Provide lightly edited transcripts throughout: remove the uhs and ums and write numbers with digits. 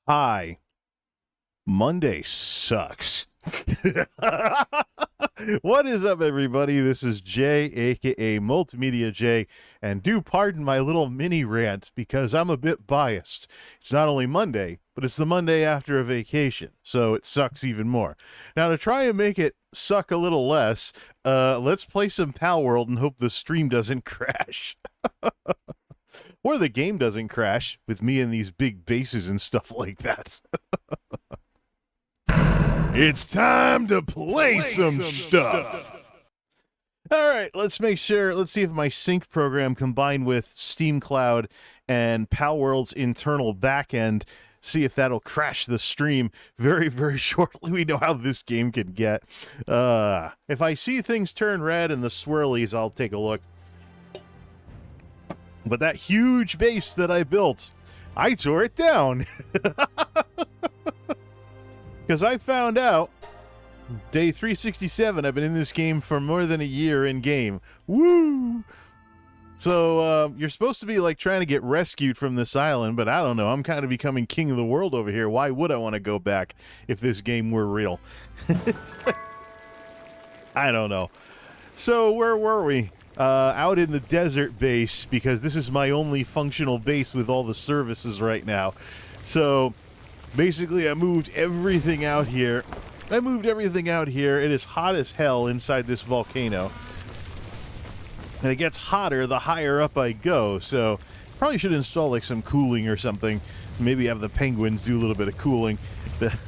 Hi. Monday sucks. What is up, everybody? This is Jay, aka Multimedia Jay, and do pardon my little mini rant because I'm a bit biased. It's not only Monday, but it's the Monday after a vacation, so it sucks even more. Now, to try and make it suck a little less, let's play some Palworld and hope the stream doesn't crash. Or the game doesn't crash with me and these big bases and stuff like that. It's time to play some stuff. All right, let's see if my sync program combined with Steam Cloud and Palworld's internal backend, see if that'll crash the stream very, very shortly. We know how this game can get. If I see things turn red and the swirlies, I'll take a look. But that huge base that I built, I tore it down. Because I found out, day 367, I've been in this game for more than a year in-game. Woo! So, you're supposed to be, like, trying to get rescued from this island, but I don't know. I'm kind of becoming king of the world over here. Why would I want to go back if this game were real? I don't know. So, where were we? Out in the desert base, because this is my only functional base with all the services right now. So, basically, I moved everything out here. It is hot as hell inside this volcano. And it gets hotter the higher up I go, so probably should install, like, some cooling or something. Maybe have the penguins do a little bit of cooling.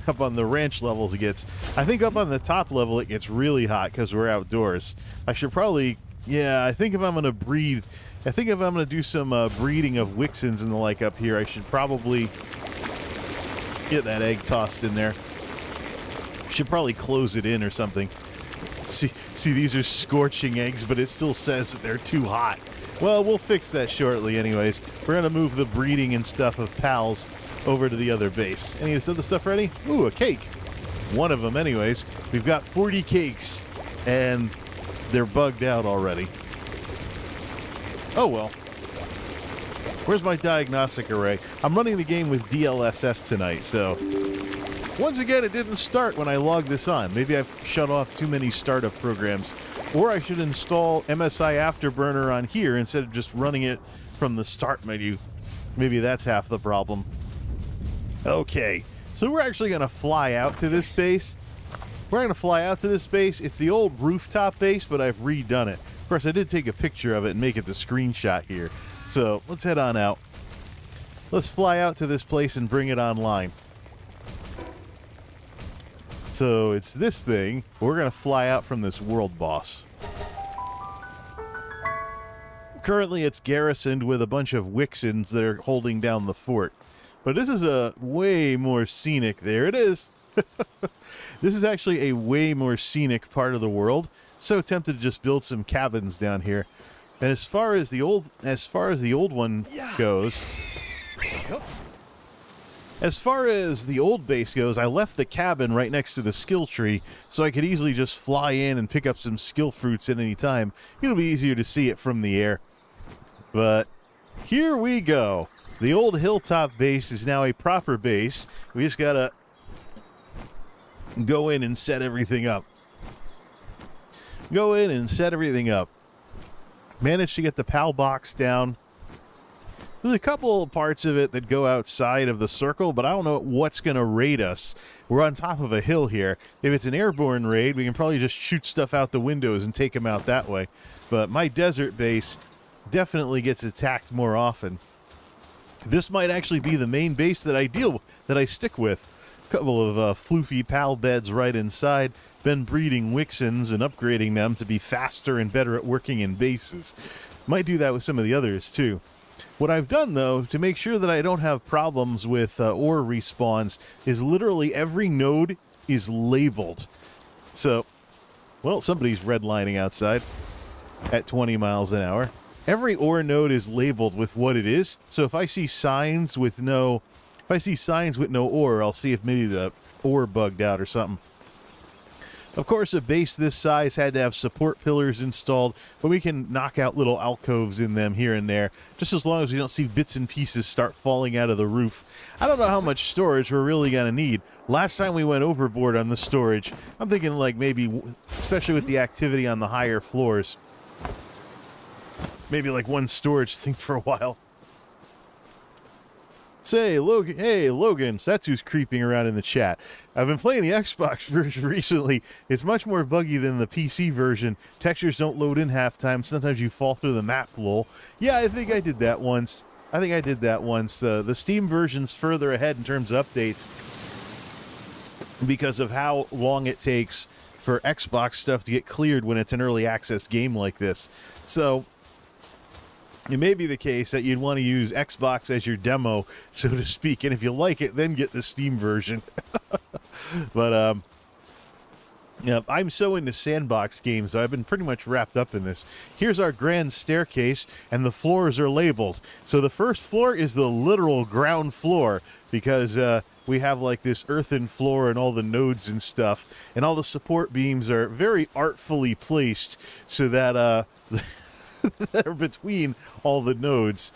Up on the ranch levels it gets. I think up on the top level it gets really hot because we're outdoors. I should probably... Yeah, I think if I'm going to do some breeding of Wixens and the like up here, I should probably get that egg tossed in there. Should probably close it in or something. See, these are scorching eggs, but it still says that they're too hot. Well, we'll fix that shortly anyways. We're going to move the breeding and stuff of pals over to the other base. Any of this other stuff ready? Ooh, a cake. One of them anyways. We've got 40 cakes, and they're bugged out already. Oh well. Where's my diagnostic array? I'm running the game with DLSS tonight, so... Once again, it didn't start when I logged this on. Maybe I've shut off too many startup programs. Or I should install MSI Afterburner on here instead of just running it from the start menu. Maybe that's half the problem. Okay, so we're actually going to fly out to this base. It's the old rooftop base, but I've redone it. Of course, I did take a picture of it and make it the screenshot here. So, let's head on out. Let's fly out to this place and bring it online. So, it's this thing. We're going to fly out from this world boss. Currently, it's garrisoned with a bunch of Wixens that are holding down the fort. But this is a way more scenic... There it is! This is actually a way more scenic part of the world. So tempted to just build some cabins down here. And as far as the old one goes, as far as the old base goes, I left the cabin right next to the skill tree, so I could easily just fly in and pick up some skill fruits at any time. It'll be easier to see it from the air. But here we go. The old Hilltop base is now a proper base. We just gotta go in and set everything up. Managed to get the PAL box down. There's a couple of parts of it that go outside of the circle, but I don't know what's going to raid us. We're on top of a hill here. If it's an airborne raid, we can probably just shoot stuff out the windows and take them out that way. But my desert base definitely gets attacked more often. This might actually be the main base that I stick with. Couple of floofy PAL beds right inside. Been breeding Wixens and upgrading them to be faster and better at working in bases. Might do that with some of the others too. What I've done though, to make sure that I don't have problems with ore respawns, is literally every node is labeled. So, well, somebody's redlining outside at 20 miles an hour. Every ore node is labeled with what it is. So if I see signs with no ore, I'll see if maybe the ore bugged out or something. Of course, a base this size had to have support pillars installed, but we can knock out little alcoves in them here and there, just as long as we don't see bits and pieces start falling out of the roof. I don't know how much storage we're really going to need. Last time we went overboard on the storage, I'm thinking like maybe, especially with the activity on the higher floors, maybe like one storage thing for a while. Say, Logan, hey, Logan, that's who's creeping around in the chat. I've been playing the Xbox version recently. It's much more buggy than the PC version. Textures don't load in half time. Sometimes you fall through the map, lol. Yeah, I think I did that once. The Steam version's further ahead in terms of update because of how long it takes for Xbox stuff to get cleared when it's an early access game like this. So it may be the case that you'd want to use Xbox as your demo, so to speak, and if you like it, then get the Steam version. But, yeah, I'm so into sandbox games, though. I've been pretty much wrapped up in this. Here's our grand staircase, and the floors are labeled. So the first floor is the literal ground floor, because we have, like, this earthen floor and all the nodes and stuff, and all the support beams are very artfully placed so that, that are between all the nodes.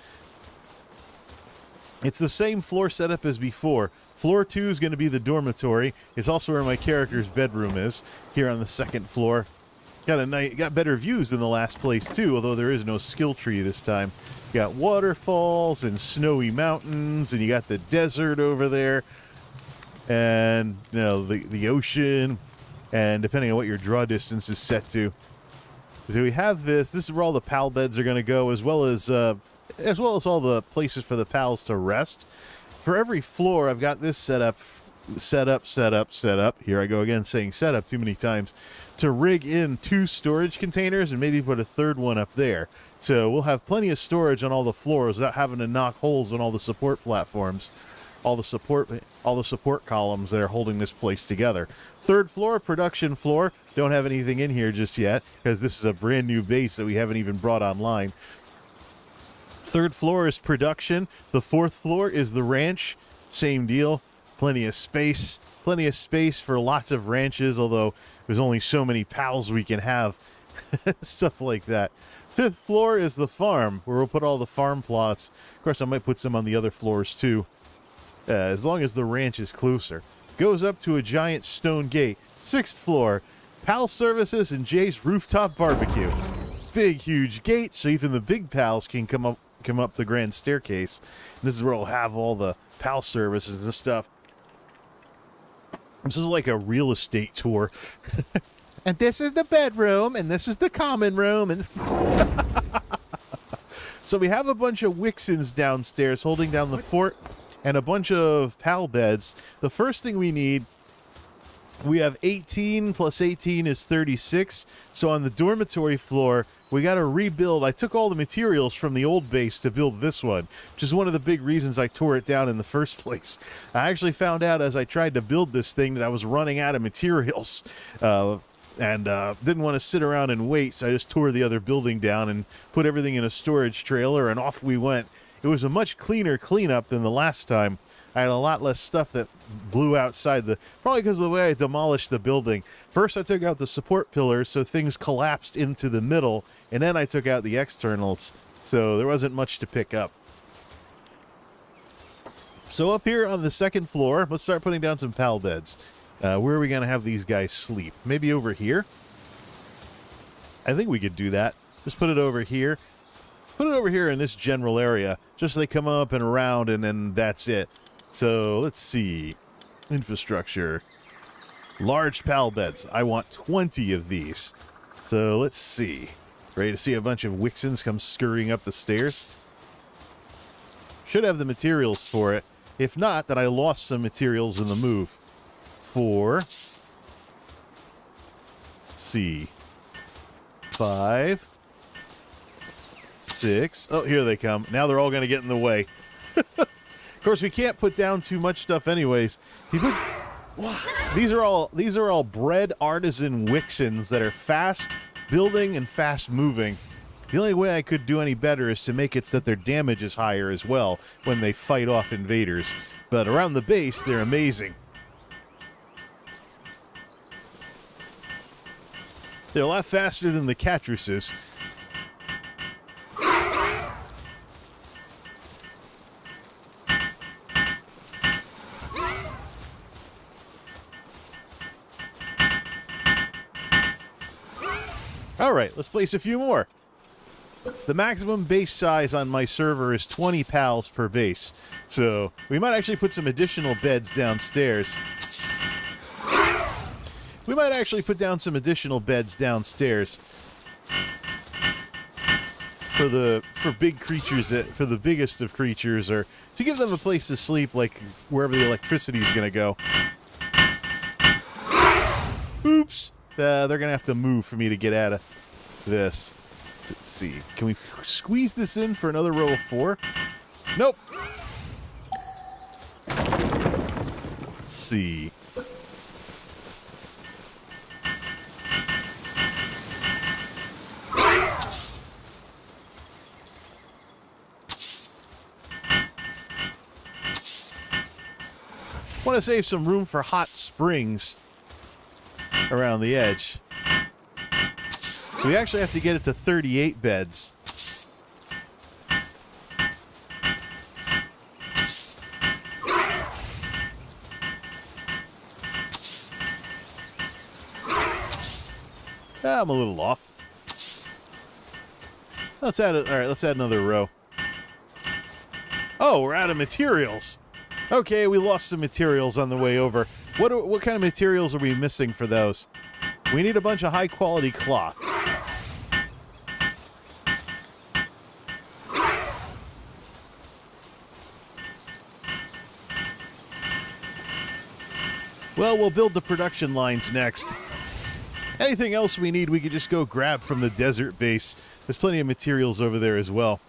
It's the same floor setup as before. Floor 2 is going to be the dormitory. It's also where my character's bedroom is, here on the second floor. Got better views than the last place, too, although there is no skill tree this time. You got waterfalls and snowy mountains, and you got the desert over there, and, you know, the ocean, and depending on what your draw distance is set to. So we have this. This is where all the pal beds are going to go, as well as all the places for the pals to rest. For every floor, I've got this set up. Here I go again, saying setup too many times. To rig in 2 storage containers and maybe put a third one up there. So we'll have plenty of storage on all the floors without having to knock holes in all the support platforms. All the support columns that are holding this place together. Third floor, production floor. Don't have anything in here just yet because this is a brand new base that we haven't even brought online. Third floor is production. The fourth floor is the ranch. Same deal. Plenty of space. Plenty of space for lots of ranches, although there's only so many pals we can have. Stuff like that. Fifth floor is the farm, where we'll put all the farm plots. Of course, I might put some on the other floors too. As long as the ranch is closer. Goes up to a giant stone gate. 6th floor, pal services and Jay's rooftop barbecue. Big, huge gate, so even the big pals can come up the grand staircase. And this is where we'll have all the pal services and stuff. This is like a real estate tour. And this is the bedroom, and this is the common room, and so we have a bunch of Wixens downstairs holding down the fort. And a bunch of pal beds. The first thing we need, we have 18 plus 18 is 36. So on the dormitory floor, we got to rebuild. I took all the materials from the old base to build this one, which is one of the big reasons I tore it down in the first place. I actually found out as I tried to build this thing that I was running out of materials. And didn't want to sit around and wait, so I just tore the other building down and put everything in a storage trailer, and off we went. It was a much cleaner cleanup than the last time. I had a lot less stuff that blew outside probably because of the way I demolished the building. First, I took out the support pillars, so things collapsed into the middle, and then I took out the externals, so there wasn't much to pick up. So up here on the second floor, let's start putting down some pal beds. Where are we going to have these guys sleep? Maybe over here? I think we could do that. Just put it over here. Put it over here in this general area, just so they come up and around, and then that's it. So, let's see. Infrastructure. Large pal beds. I want 20 of these. So, let's see. Ready to see a bunch of Wixens come scurrying up the stairs? Should have the materials for it. If not, then I lost some materials in the move. 4. Let's see. 5. 6. Oh, here they come. Now they're all going to get in the way. Of course, we can't put down too much stuff anyways. These are all bred artisan Wixens that are fast building and fast moving. The only way I could do any better is to make it so that their damage is higher as well when they fight off invaders. But around the base, they're amazing. They're a lot faster than the Catruses. All right, let's place a few more. The maximum base size on my server is 20 pals per base. So we might actually put some additional beds downstairs. We might actually put down some additional beds downstairs for big creatures, for the biggest of creatures, or to give them a place to sleep, like wherever the electricity is going to go. Oops. They're going to have to move for me to get out of this. Let's see. Can we squeeze this in for another row of 4? Nope. Let's see. Want to save some room for hot springs around the edge. So we actually have to get it to 38 beds. I'm a little off. Let's add it. All right, let's add another row. Oh, we're out of materials. Okay, we lost some materials on the way over. What kind of materials are we missing for those? We need a bunch of high-quality cloth. Well, we'll build the production lines next. Anything else we need, we could just go grab from the desert base. There's plenty of materials over there as well.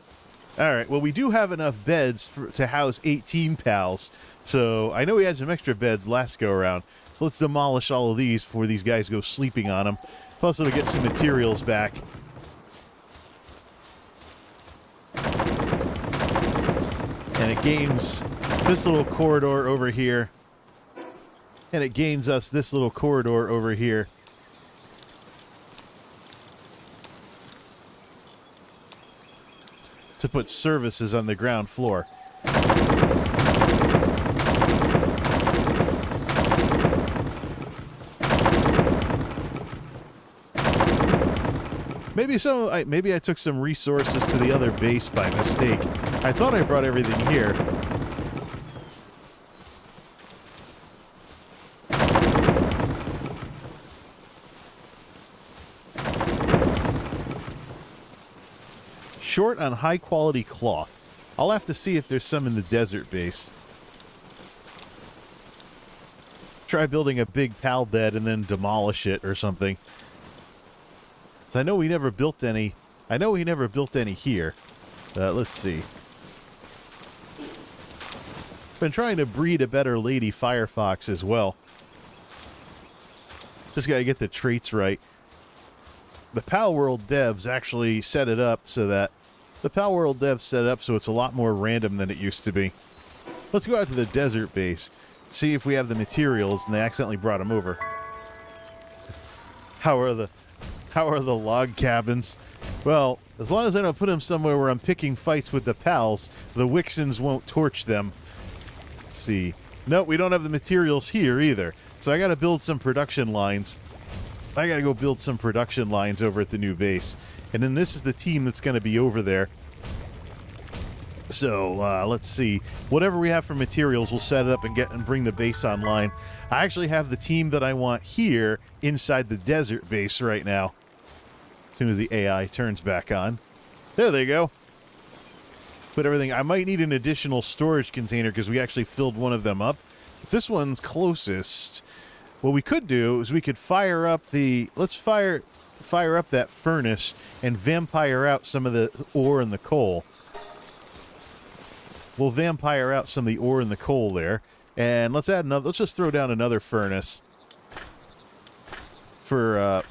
All right, well, we do have enough beds to house 18 pals. So I know we had some extra beds last go-around. So let's demolish all of these before these guys go sleeping on them. Plus, it'll get some materials back. And it gains this little corridor over here. And it gains us this little corridor over here. To put services on the ground floor. Maybe I took some resources to the other base by mistake. I thought I brought everything here. Short on high-quality cloth. I'll have to see if there's some in the desert base. Try building a big pal bed and then demolish it or something. So I know we never built any. I know we never built any here. Let's see. Been trying to breed a better lady firefox as well. Just gotta get the traits right. The Palworld devs actually set it up so that it's a lot more random than it used to be. Let's go out to the desert base, see if we have the materials, and they accidentally brought them over. How are the log cabins? Well, as long as I don't put them somewhere where I'm picking fights with the pals, the Wixens won't torch them. Let's see. No, we don't have the materials here either. So I gotta build some production lines. I gotta go build some production lines over at the new base. And then this is the team that's gonna be over there. So, let's see. Whatever we have for materials, we'll set it up and bring the base online. I actually have the team that I want here inside the desert base right now. As soon as the AI turns back on. There they go. Put everything. I might need an additional storage container because we actually filled one of them up. If this one's closest, what we could do is we could fire up the... Let's fire up that furnace and vampire out some of the ore and the coal. We'll vampire out some of the ore and the coal there. And let's add another... Let's just throw down another furnace. For,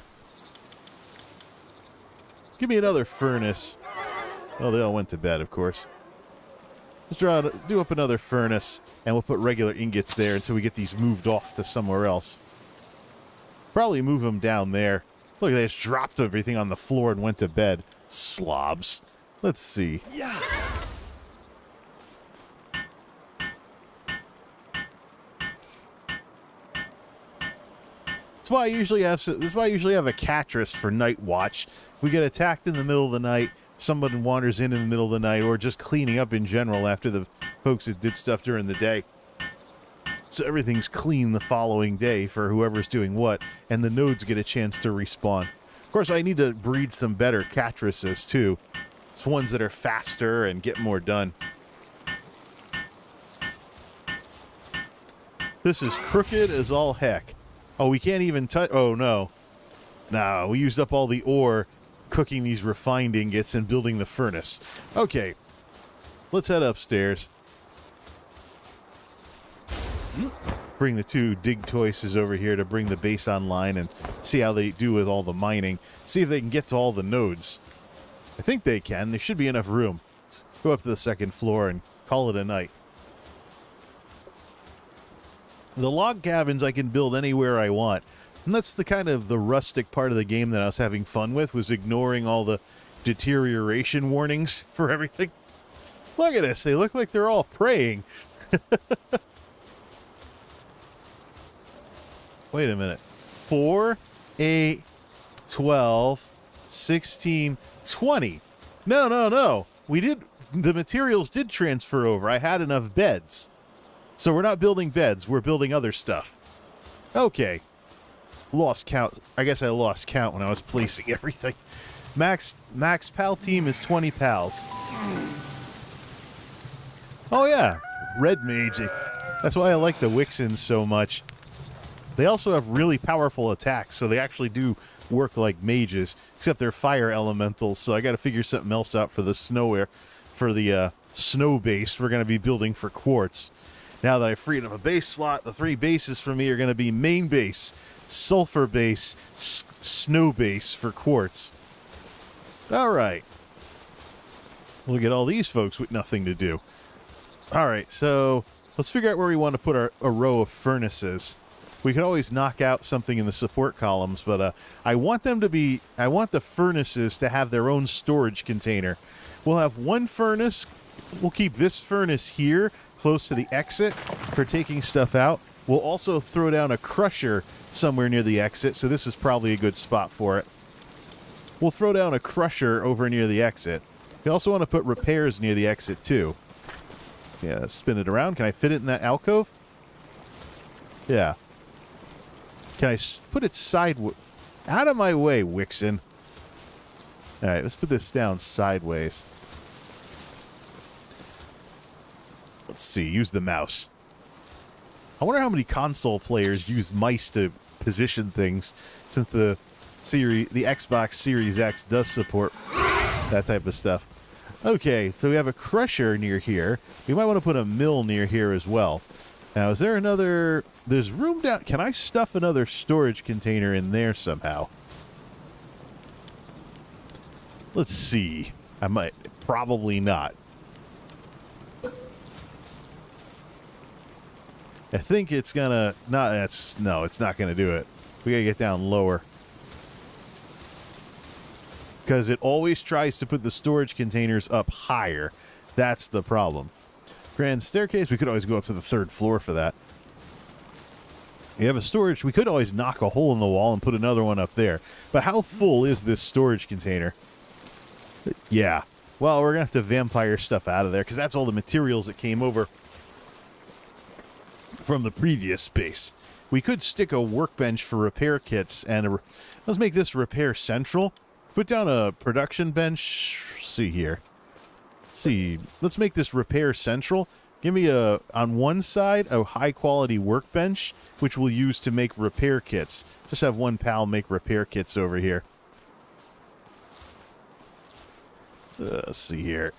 give me another furnace. Oh, they all went to bed, of course. Let's do up another furnace, and we'll put regular ingots there until we get these moved off to somewhere else. Probably move them down there. Look, they just dropped everything on the floor and went to bed. Slobs. Let's see. Yeah. That's why I usually have a catress for night watch. If we get attacked in the middle of the night, someone wanders in the middle of the night, or just cleaning up in general after the folks that did stuff during the day. So everything's clean the following day for whoever's doing what, and the nodes get a chance to respawn. Of course, I need to breed some better catresses, too. It's ones that are faster and get more done. This is crooked as all heck. Oh, we can't even touch... Oh, no. Nah, we used up all the ore cooking these refined ingots and building the furnace. Okay. Let's head upstairs. Bring the two dig toises over here to bring the base online and see how they do with all the mining. See if they can get to all the nodes. I think they can. There should be enough room. Go up to the second floor and call it a night. The log cabins I can build anywhere I want. And that's the kind of the rustic part of the game that I was having fun with, was ignoring all the deterioration warnings for everything. Look at this. They look like they're all praying. Wait a minute. 4, 8, 12, 16, 20. No. The materials did transfer over. I had enough beds. So we're not building beds. We're building other stuff. Okay. Lost count. I guess I lost count when I was placing everything. Max pal team is 20 pals. Oh yeah. Red mage. That's why I like the Wixens so much. They also have really powerful attacks, so they actually do work like mages, except they're fire elementals, so I got to figure something else out for the snow base we're going to be building for quartz. Now that I've freed up a base slot, the 3 bases for me are going to be main base, sulfur base, snow base for quartz. All right. Look at all these folks with nothing to do. All right, so let's figure out where we want to put a row of furnaces. We could always knock out something in the support columns, but I want the furnaces to have their own storage container. We'll have one furnace. We'll keep this furnace here, close to the exit, for taking stuff out. We'll also throw down a crusher somewhere near the exit, so this is probably a good spot for it. We'll throw down a crusher over near the exit. We also want to put repairs near the exit, too. Yeah, spin it around. Can I fit it in that alcove? Yeah. Can I put it sideways? Out of my way, Wixen. All right, let's put this down sideways. Let's see. Use the mouse. I wonder how many console players use mice to position things, since the Xbox Series X does support that type of stuff. Okay, so we have a crusher near here. We might want to put a mill near here as well. Now, is there another... There's room down... Can I stuff another storage container in there somehow? Let's see. I might... Probably not. I think it's gonna... No, it's not gonna do it. We gotta get down lower. Because it always tries to put the storage containers up higher. That's the problem. Grand staircase, we could always go up to the 3rd floor for that. We have a storage, we could always knock a hole in the wall and put another one up there. But how full is this storage container? Yeah. Well, we're going to have to vampire stuff out of there, because that's all the materials that came over from the previous space. We could stick a workbench for repair kits, and let's make this repair central. Put down a production bench. Let's see here. Let's make this repair central. Give me on one side, a high-quality workbench, which we'll use to make repair kits. Just have one pal make repair kits over here. Let's see here.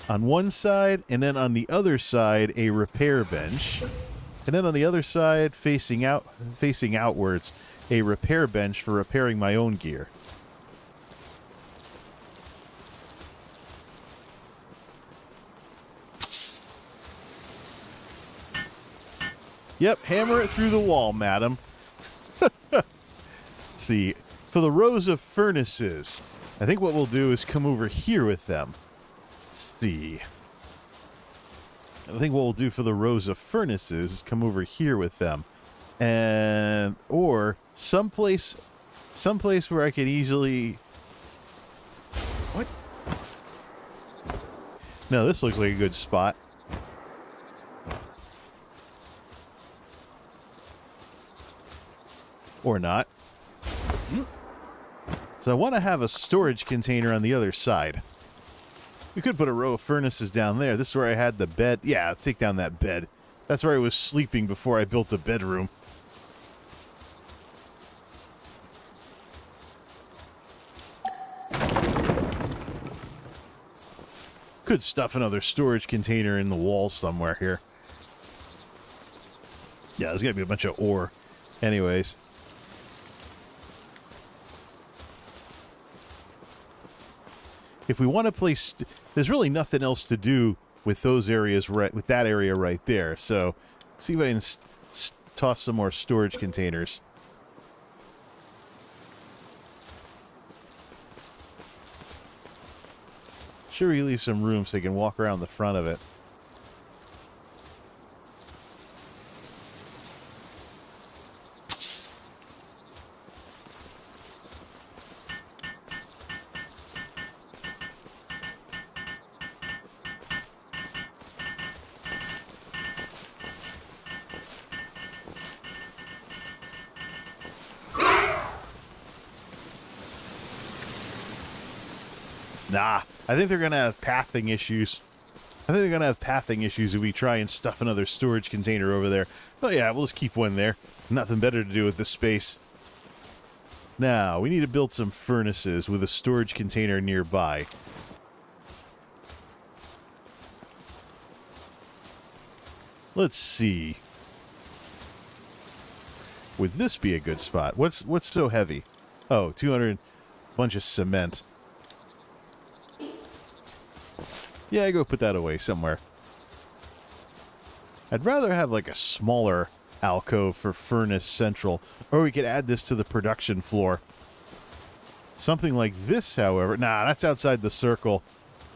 On one side, and then on the other side, a repair bench. And then on the other side, facing outwards, a repair bench for repairing my own gear. Yep, hammer it through the wall, madam. Let's see. For the rows of furnaces, I think what we'll do is come over here with them. Let's see. I think what we'll do for the rows of furnaces is come over here with them. And, or someplace where I could easily... What? No, this looks like a good spot. Or not. So I want to have a storage container on the other side. We could put a row of furnaces down there. This is where I had the bed. Yeah, I'll take down that bed. That's where I was sleeping before I built the bedroom. Could stuff another storage container in the wall somewhere here. Yeah, there's got to be a bunch of ore. Anyways. If we want to place... There's really nothing else to do with those areas, with that area right there. So, see if I can toss some more storage containers. Sure, we leave some room so they can walk around the front of it. Nah, I think they're going to have pathing issues. I think they're going to have pathing issues if we try and stuff another storage container over there. But yeah, we'll just keep one there. Nothing better to do with this space. Now, we need to build some furnaces with a storage container nearby. Let's see. Would this be a good spot? What's so heavy? Oh, 200... bunch of cement. Yeah, go put that away somewhere. I'd rather have like a smaller alcove for Furnace Central, or we could add this to the production floor. Something like this, however. Nah, that's outside the circle.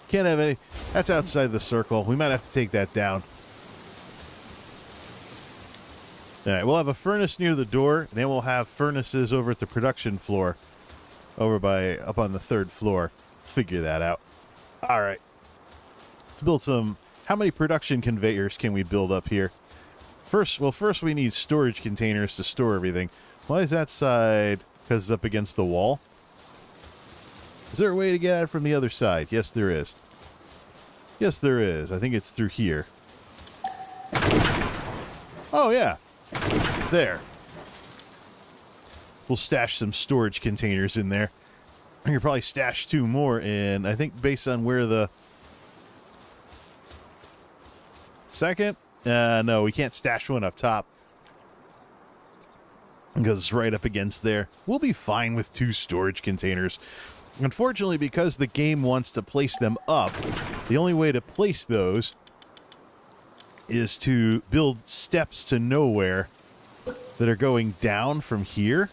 Can't have any... That's outside the circle. We might have to take that down. Alright, we'll have a furnace near the door, and then we'll have furnaces over at the production floor. Up on the 3rd floor. Figure that out. Alright. Let's build some... How many production conveyors can we build up here? First we need storage containers to store everything. Why is that side? Because it's up against the wall? Is there a way to get at it from the other side? Yes, there is. Yes, there is. I think it's through here. Oh, yeah. There. We'll stash some storage containers in there. I could probably stash 2 more in. I think based on where the... Second? No, we can't stash one up top. Because it's right up against there. We'll be fine with 2 storage containers. Unfortunately, because the game wants to place them up, the only way to place those is to build steps to nowhere that are going down from here.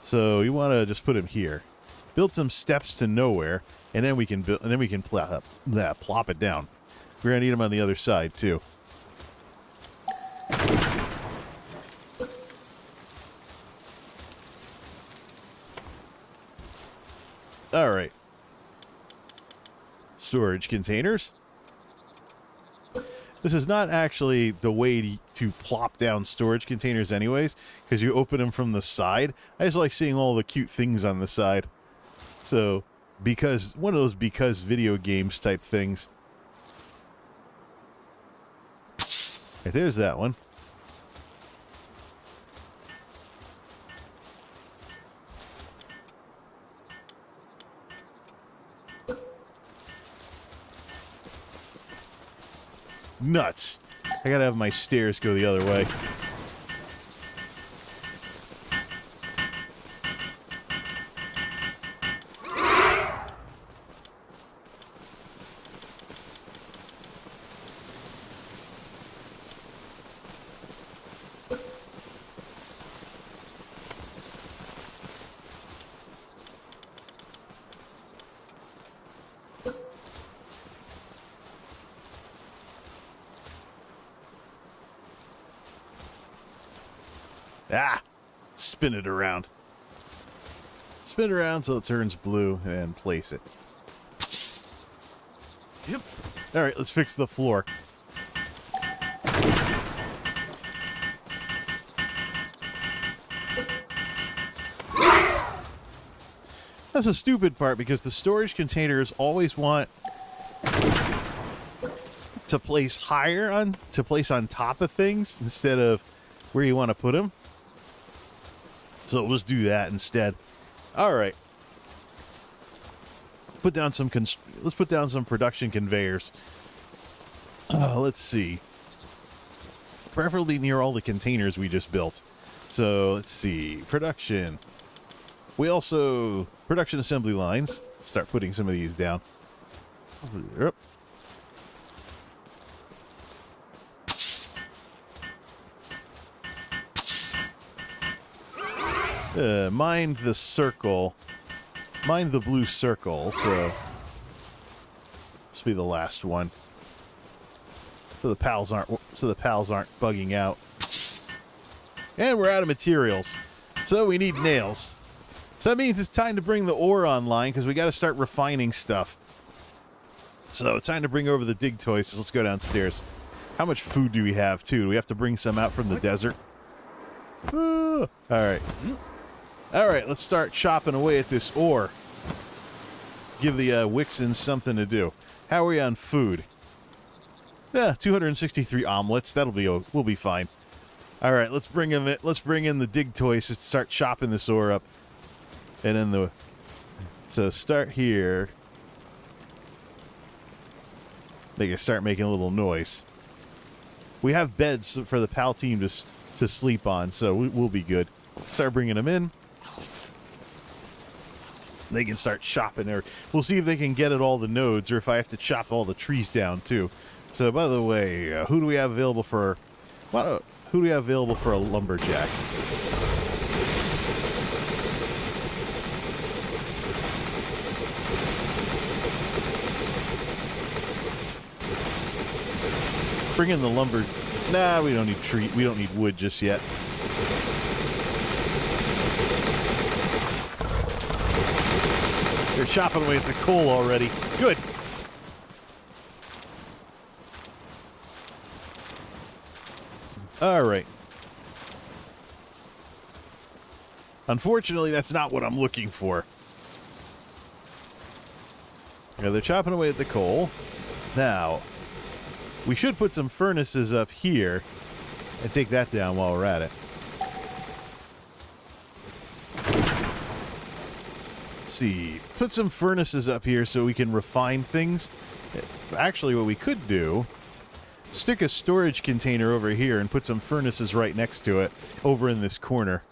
So you want to just put them here. Build some steps to nowhere, and then we can plop it down. We're gonna need them on the other side too. All right. Storage containers. This is not actually the way to plop down storage containers anyways, because you open them from the side. I just like seeing all the cute things on the side. So, because, one of those because video games type things. Right, there's that one. Nuts. I gotta have my stairs go the other way. Ah! Spin it around. Spin it around so it turns blue and place it. Yep. Alright, let's fix the floor. That's a stupid part because the storage containers always want to place on top of things instead of where you want to put them. So let's do that instead. All right. Let's put down some production conveyors. Let's see. Preferably near all the containers we just built. So let's see. Production. Production assembly lines. Start putting some of these down. Yep. Mind the circle. Mind the blue circle, so this will be the last one. So the pals aren't bugging out. And we're out of materials. So we need nails. So that means it's time to bring the ore online because we got to start refining stuff. So it's time to bring over the dig toys. So let's go downstairs. How much food do we have, too? Do we have to bring some out from the desert? All right. All right, let's start chopping away at this ore. Give the Wixens something to do. How are we on food? Yeah, 263 omelets. We'll be fine. All right, let's bring in the dig toys to start chopping this ore up. And then so start here. They can start making a little noise. We have beds for the PAL team to sleep on, so we'll be good. Start bringing them in. They can start chopping there. We'll see if they can get at all the nodes or if I have to chop all the trees down too. So by the way, who do we have available for a lumberjack? Bring in the lumber. Nah, we don't need wood just yet. They're chopping away at the coal already. Good. All right. Unfortunately, that's not what I'm looking for. Yeah, they're chopping away at the coal. Now, we should put some furnaces up here and take that down while we're at it. Let's see. Put some furnaces up here so we can refine things. Actually, what we could do, stick a storage container over here and put some furnaces right next to it over in this corner.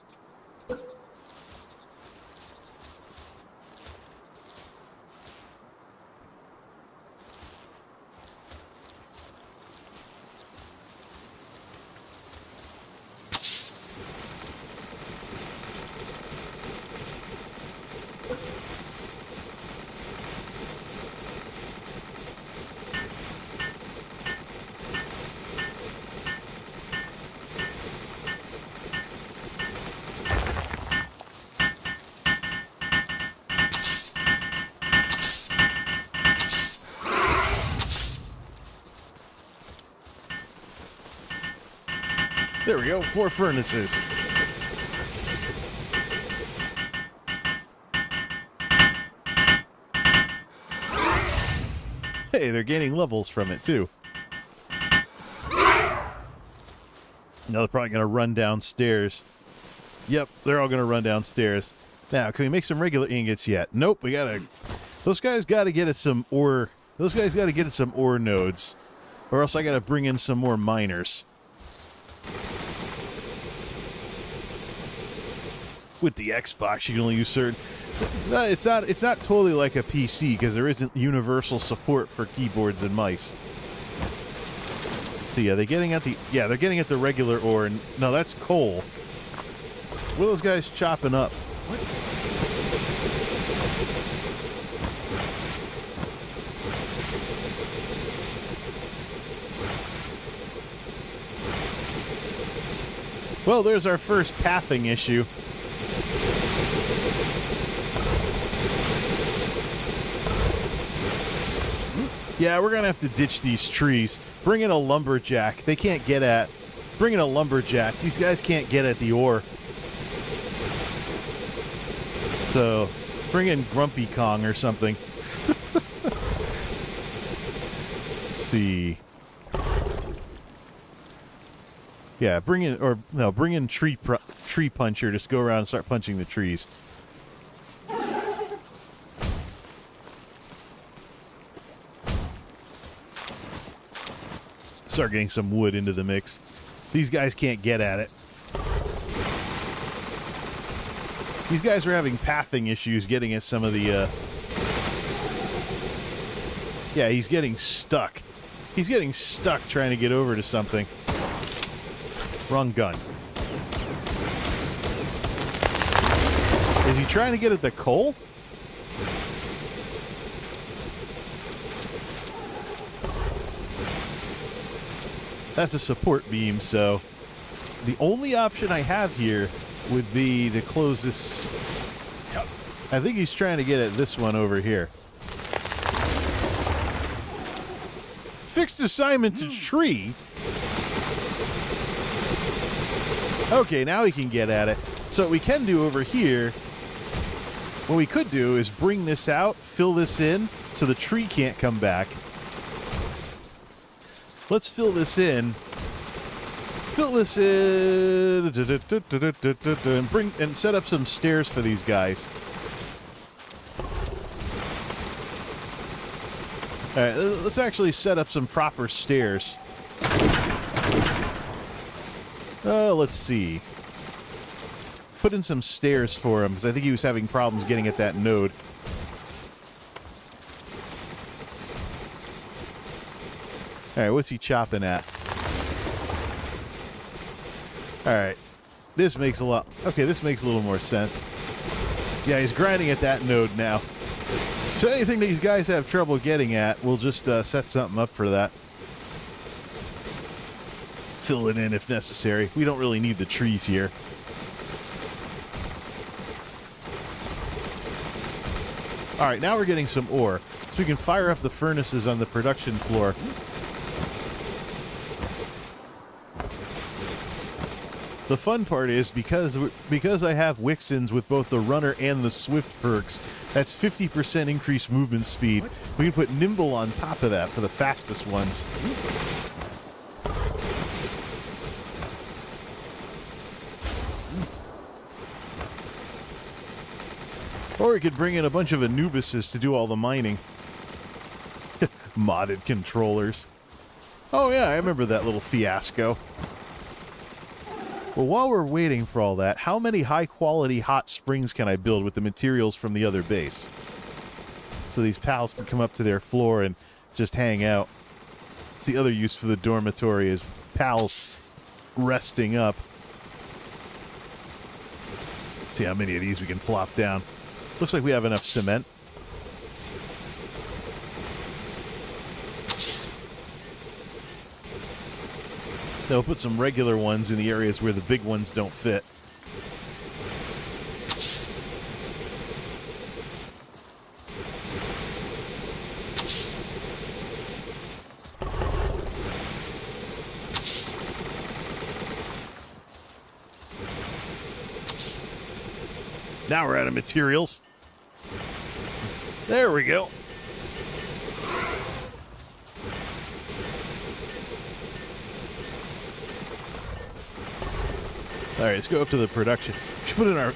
There we go, 4 furnaces. Hey, they're gaining levels from it, too. Now they're probably going to run downstairs. Yep, they're all going to run downstairs. Now, can we make some regular ingots yet? Nope, we got to... Those guys got to get at some ore... Those guys got to get at some ore nodes. Or else I got to bring in some more miners. With the Xbox, you can only use certain... It's not totally like a PC, because there isn't universal support for keyboards and mice. See, are they getting at the... Yeah, they're getting at the regular ore. No, that's coal. What are those guys chopping up? What? Well, there's our first pathing issue. Yeah, we're going to have to ditch these trees. Bring in a lumberjack. They can't get at... Bring in a lumberjack. These guys can't get at the ore. So, bring in Grumpy Kong or something. Let's see. Yeah, bring in Tree Puncher. Just go around and start punching the trees. Start getting some wood into the mix. These guys can't get at it. These guys are having pathing issues getting at some of the, Yeah, he's getting stuck. He's getting stuck trying to get over to something. Wrong gun. Is he trying to get at the coal? That's a support beam, so the only option I have here would be to close this. I think he's trying to get at this one over here. Fixed assignment to tree. Okay, now he can get at it. So what we can do over here, what we could do is bring this out, fill this in, so the tree can't come back. Let's fill this in. Fill this in. And set up some stairs for these guys. Alright, let's actually set up some proper stairs. Let's see. Put in some stairs for him, because I think he was having problems getting at that node. Alright, what's he chopping at? Alright. This makes a lot... Okay, this makes a little more sense. Yeah, he's grinding at that node now. So anything that these guys have trouble getting at, we'll just set something up for that. Fill it in if necessary. We don't really need the trees here. Alright, now we're getting some ore. So we can fire up the furnaces on the production floor. The fun part is, because I have Wixens with both the runner and the swift perks, that's 50% increased movement speed. We can put nimble on top of that for the fastest ones. Or we could bring in a bunch of Anubises to do all the mining. Modded controllers. Oh yeah, I remember that little fiasco. Well, while we're waiting for all that, how many high-quality hot springs can I build with the materials from the other base? So these pals can come up to their floor and just hang out. It's the other use for the dormitory, is pals resting up. See how many of these we can plop down. Looks like we have enough cement. They'll put some regular ones in the areas where the big ones don't fit. Now we're out of materials. There we go. All right, let's go up to the production. We should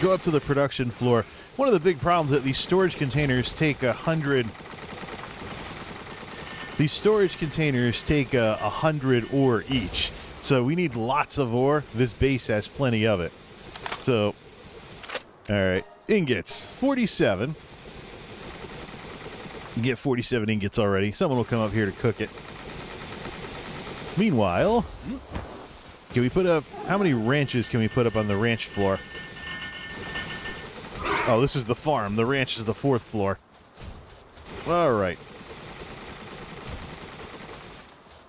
go up to the production floor. One of the big problems is that these storage containers take 100. These storage containers take 100 ore each, so we need lots of ore. This base has plenty of it. So, all right, ingots, 47. You get 47 ingots already. Someone will come up here to cook it. Meanwhile, can we put up... How many ranches can we put up on the ranch floor? Oh, this is the farm. The ranch is the 4th floor. All right.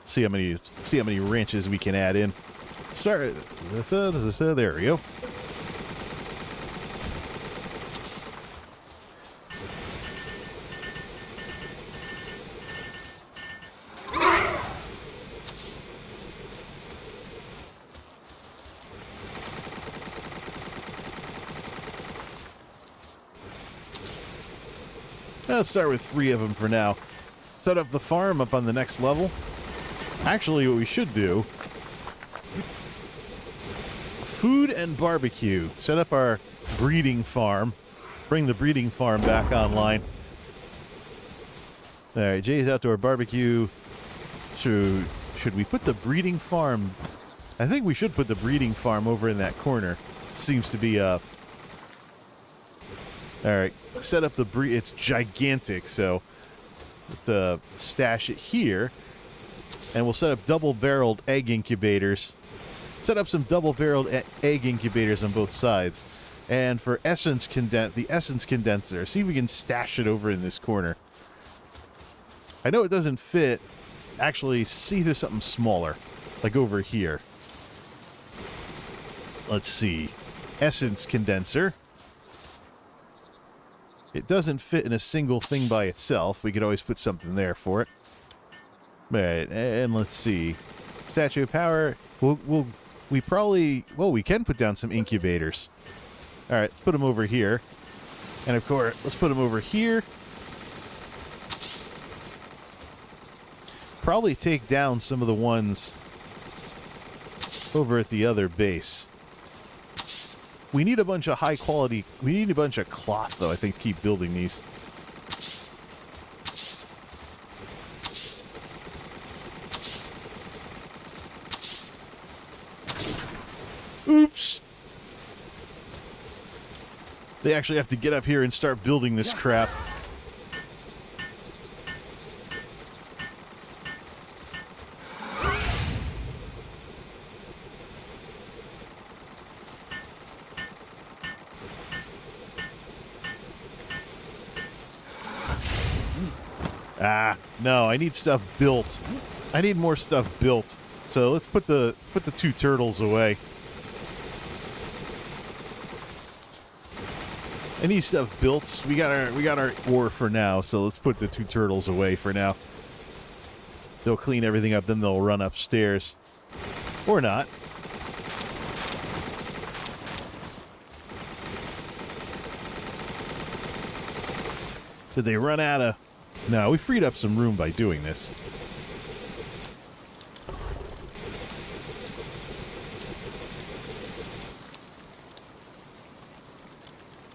See how many ranches we can add in. Sorry. There we go. Let's start with 3 of them for now. Set up the farm up on the next level. Actually, what we should do... food and barbecue. Set up our breeding farm. Bring the breeding farm back online. Alright, Jay's Outdoor Barbecue. Should we put the breeding farm... I think we should put the breeding farm over in that corner. Seems to be up. Alright, set up the it's gigantic, so just stash it here. And we'll set up double-barreled egg incubators. Set up some double-barreled egg incubators on both sides. And for the essence condenser, see if we can stash it over in this corner. I know it doesn't fit. Actually, see if there's something smaller, like over here. Let's see. Essence condenser. It doesn't fit in a single thing by itself. We could always put something there for it. Right, and let's see. Statue of Power. We can put down some incubators. All right, let's put them over here. And of course, let's put them over here. Probably take down some of the ones over at the other base. We need a bunch of high quality... We need a bunch of cloth, though, I think, to keep building these. Oops! They actually have to get up here and start building this crap. No, I need stuff built. I need more stuff built. So let's put the 2 turtles away. I need stuff built. We got our ore for now, so let's put the 2 turtles away for now. They'll clean everything up, then they'll run upstairs. Or not. Did they run out of... No, we freed up some room by doing this.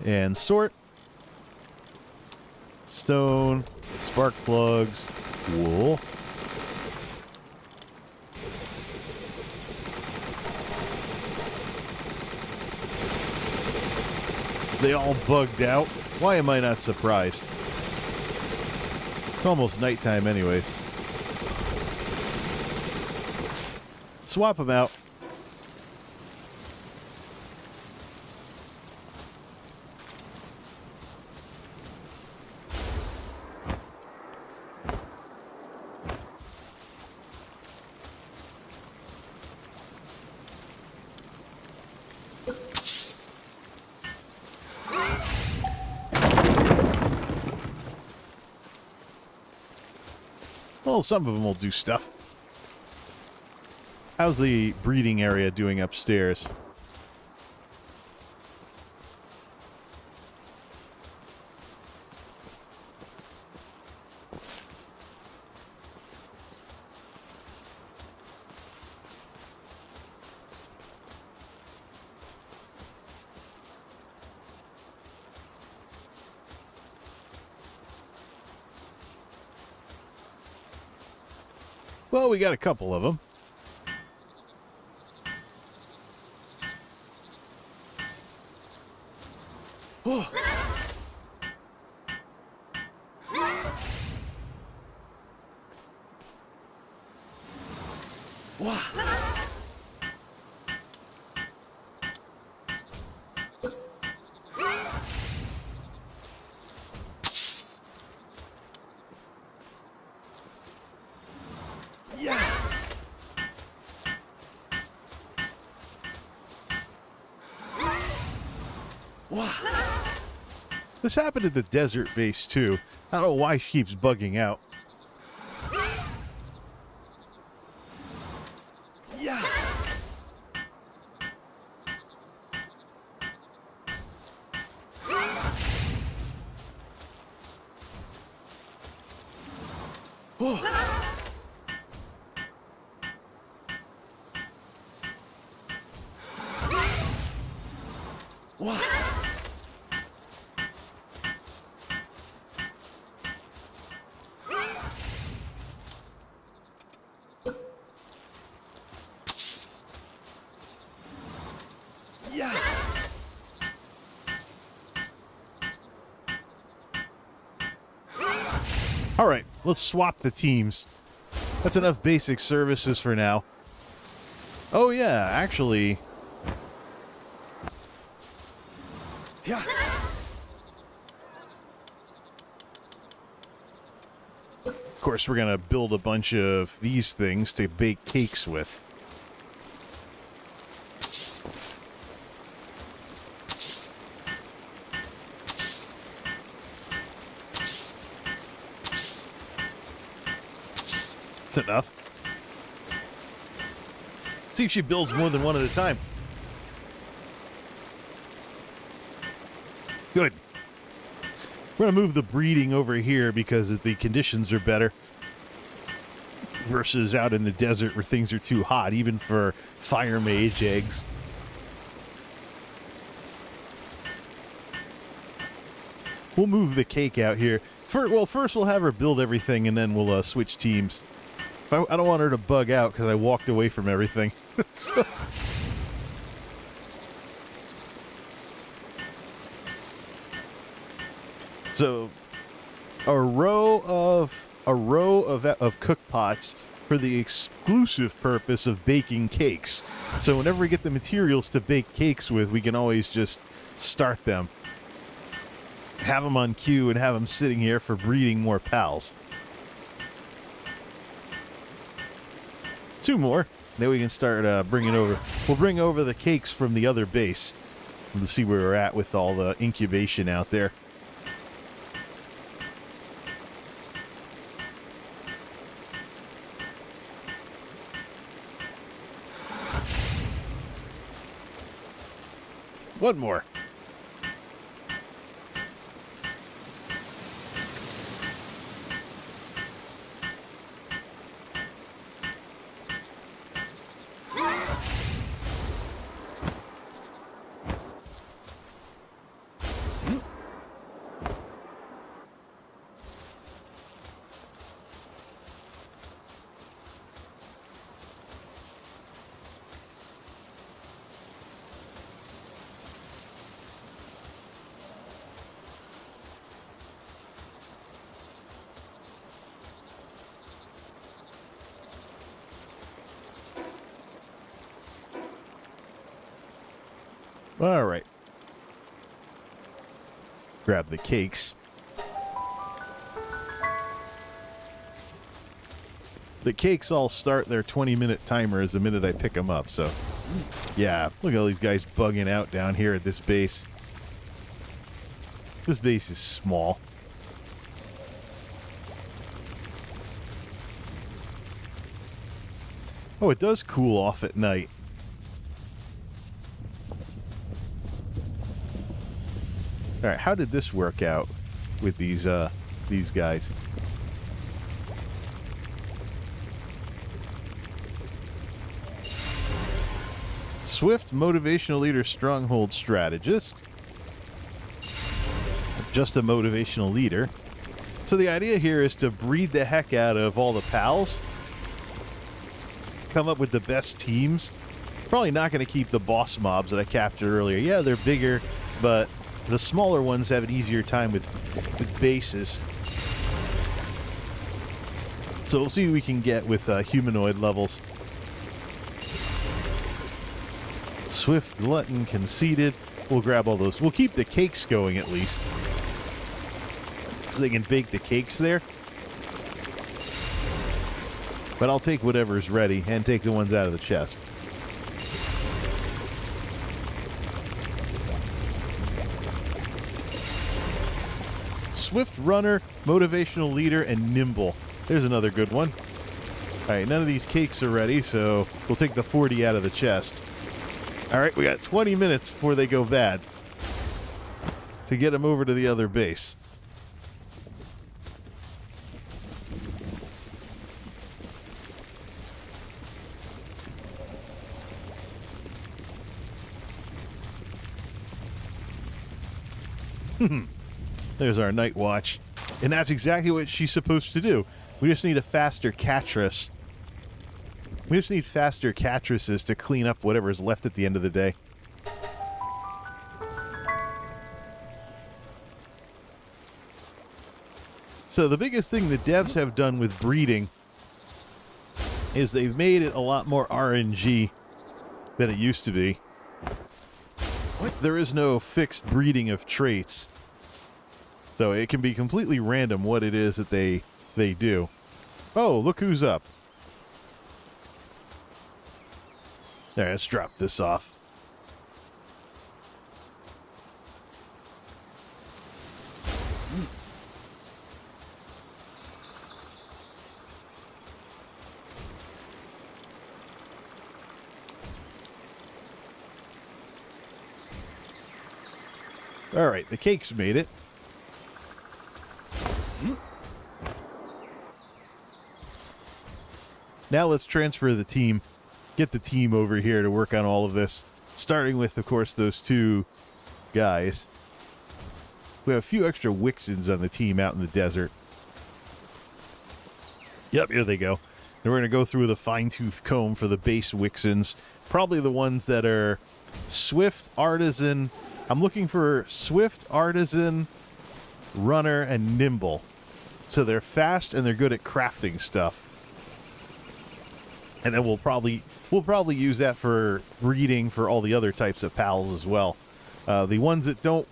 And sort. Stone. Spark plugs. Wool. They all bugged out. Why am I not surprised? It's almost nighttime anyways. Swap them out. Well, some of them will do stuff. How's the breeding area doing upstairs? Well, we got a couple of them. Oh. Wow. This happened at the desert base, too. I don't know why she keeps bugging out. Yeah. Yeah. All right, let's swap the teams. That's enough basic services for now. Oh, yeah, actually... Yeah. Of course, we're going to build a bunch of these things to bake cakes with. That's enough. See if she builds more than one at a time. Good. We're going to move the breeding over here because the conditions are better. Versus out in the desert where things are too hot, even for fire mage eggs. We'll move the cake out here. First we'll have her build everything, and then we'll switch teams. I don't want her to bug out because I walked away from everything. So, a row of cook pots for the exclusive purpose of baking cakes. So whenever we get the materials to bake cakes with, we can always just start them. Have them on queue and have them sitting here for breeding more pals. 2 more. Then we can start bringing over. We'll bring over the cakes from the other base. We'll see where we're at with all the incubation out there. One more. All right. Grab the cakes. The cakes all start their 20-minute timers the minute I pick them up, so... Yeah, look at all these guys bugging out down here at this base. This base is small. Oh, it does cool off at night. All right, how did this work out with these guys? Swift motivational leader, stronghold strategist. Just a motivational leader. So the idea here is to breed the heck out of all the pals. Come up with the best teams. Probably not going to keep the boss mobs that I captured earlier. Yeah, they're bigger, but the smaller ones have an easier time with bases. So we'll see what we can get with humanoid levels. Swift, glutton, conceited. We'll grab all those. We'll keep the cakes going at least. So they can bake the cakes there. But I'll take whatever's ready and take the ones out of the chest. Swift runner, motivational leader, and nimble. There's another good one. All right, none of these cakes are ready, so we'll take the 40 out of the chest. All right, we got 20 minutes before they go bad to get them over to the other base. There's our night watch. And that's exactly what she's supposed to do. We just need a faster cattress. We just need faster cattresses to clean up whatever's left at the end of the day. So the biggest thing the devs have done with breeding is they've made it a lot more RNG than it used to be. There is no fixed breeding of traits. So it can be completely random what it is that they do. Oh, look who's up. There, let's drop this off. All right, the cakes made it. Now let's transfer the team. Get the team over here to work on all of this. Starting with, of course, those two guys. We have a few extra Wixens on the team out in the desert. Yep, here they go. And we're going to go through with a fine-tooth comb for the base Wixens. Probably the ones that are Swift, Artisan. I'm looking for Swift, Artisan, Runner, and Nimble. So they're fast and they're good at crafting stuff. And then we'll probably use that for breeding for all the other types of pals as well. The ones that don't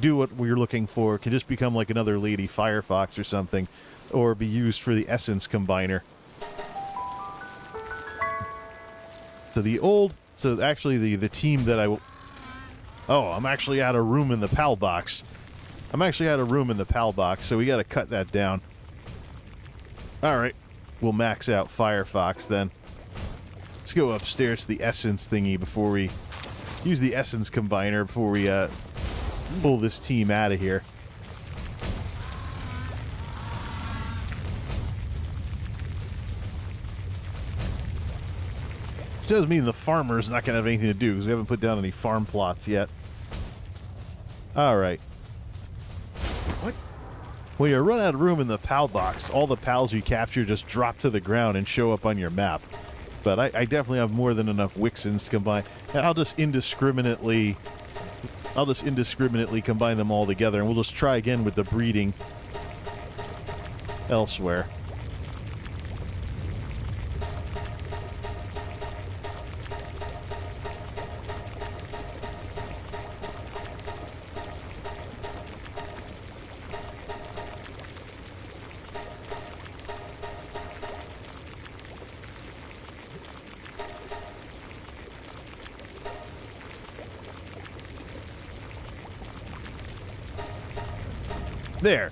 do what we're looking for can just become like another Lady Firefox or something, or be used for the essence combiner. So actually the team that I'm actually out of room in the pal box. So we got to cut that down. All right. We'll max out Firefox then. Let's go upstairs to the essence thingy before we use the essence combiner before we pull this team out of here. Which doesn't mean the farmer's not going to have anything to do because we haven't put down any farm plots yet. All right. What? When you run out of room in the pal box, all the pals you capture just drop to the ground and show up on your map. But I definitely have more than enough Wixens to combine. And I'll just indiscriminately combine them all together, and we'll just try again with the breeding elsewhere. There.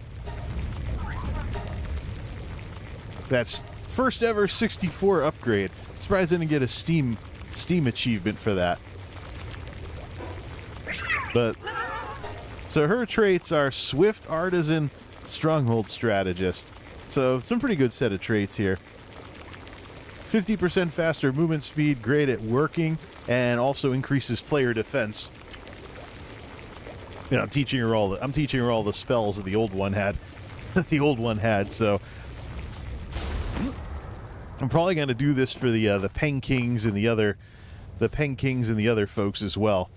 That's first ever 64 upgrade. Surprised I didn't get a Steam achievement for that. But so her traits are Swift, Artisan, Stronghold Strategist. So some pretty good set of traits here. 50% faster movement speed, great at working, and also increases player defense. You know, I'm teaching her all the spells that the old one had. So I'm probably going to do this for the Peng Kings and the other folks as well.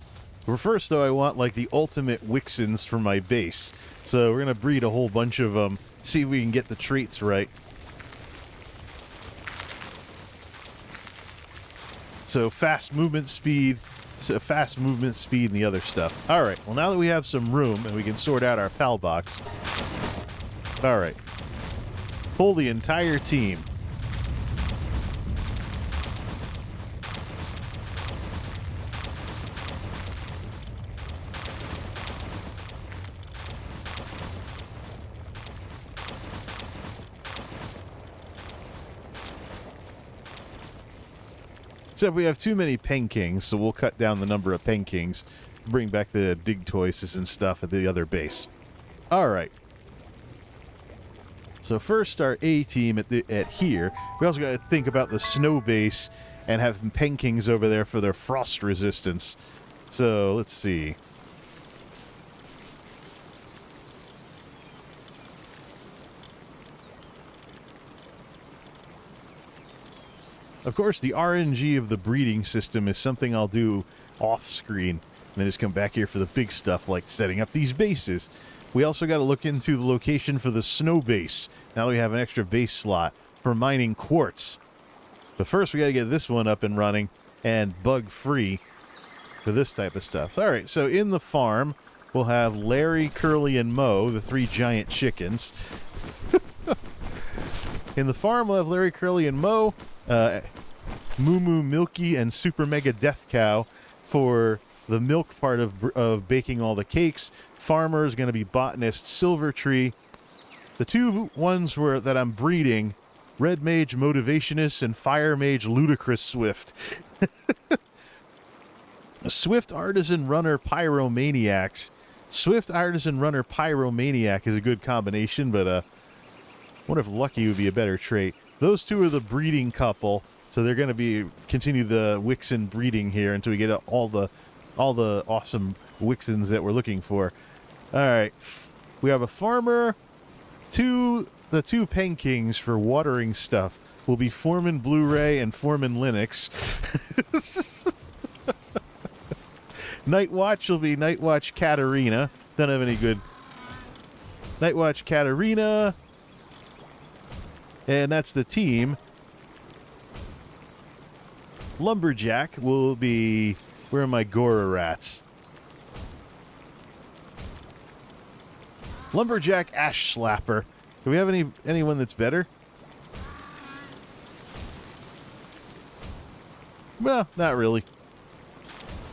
But first, though, I want like the ultimate Wixens for my base. So we're going to breed a whole bunch of them, see if we can get the traits right. So fast movement speed. And the other stuff. All right. Well, now that we have some room and we can sort out our pal box. All right. Pull the entire team. Except we have too many Pen Kings, so we'll cut down the number of Pen Kings, bring back the dig toises and stuff at the other base. All right. So first our A team at here. We also got to think about the snow base and have Pen Kings over there for their frost resistance. So let's see. Of course, the RNG of the breeding system is something I'll do off screen, and then just come back here for the big stuff like setting up these bases. We also got to look into the location for the snow base, now that we have an extra base slot for mining quartz. But first we got to get this one up and running and bug-free for this type of stuff. Alright, so in the farm, we'll have Larry, Curly, and Mo, the 3 giant chickens. In the farm, we'll have Larry, Curly, and Mo, Moo Moo, Milky, and Super Mega Death Cow for the milk part of baking all the cakes. Farmer is going to be Botanist Silver Tree. The 2 ones that I'm breeding, Red Mage Motivationist and Fire Mage Ludicrous Swift. Swift Artisan Runner Pyromaniacs. Swift Artisan Runner Pyromaniac is a good combination, but I wonder if Lucky would be a better trait. Those 2 are the breeding couple, so they're going to continue the Wixen breeding here until we get all the awesome Wixens that we're looking for. All right, we have a farmer. The 2 Pen Kings for watering stuff will be Foreman Blu-ray and Foreman Linux. Night Watch will be Night Watch Katarina. Don't have any good. Night Watch Katarina. And that's the team. Lumberjack will be... Where are my Gora rats? Lumberjack Ash Slapper. Do we have anyone that's better? Well, not really.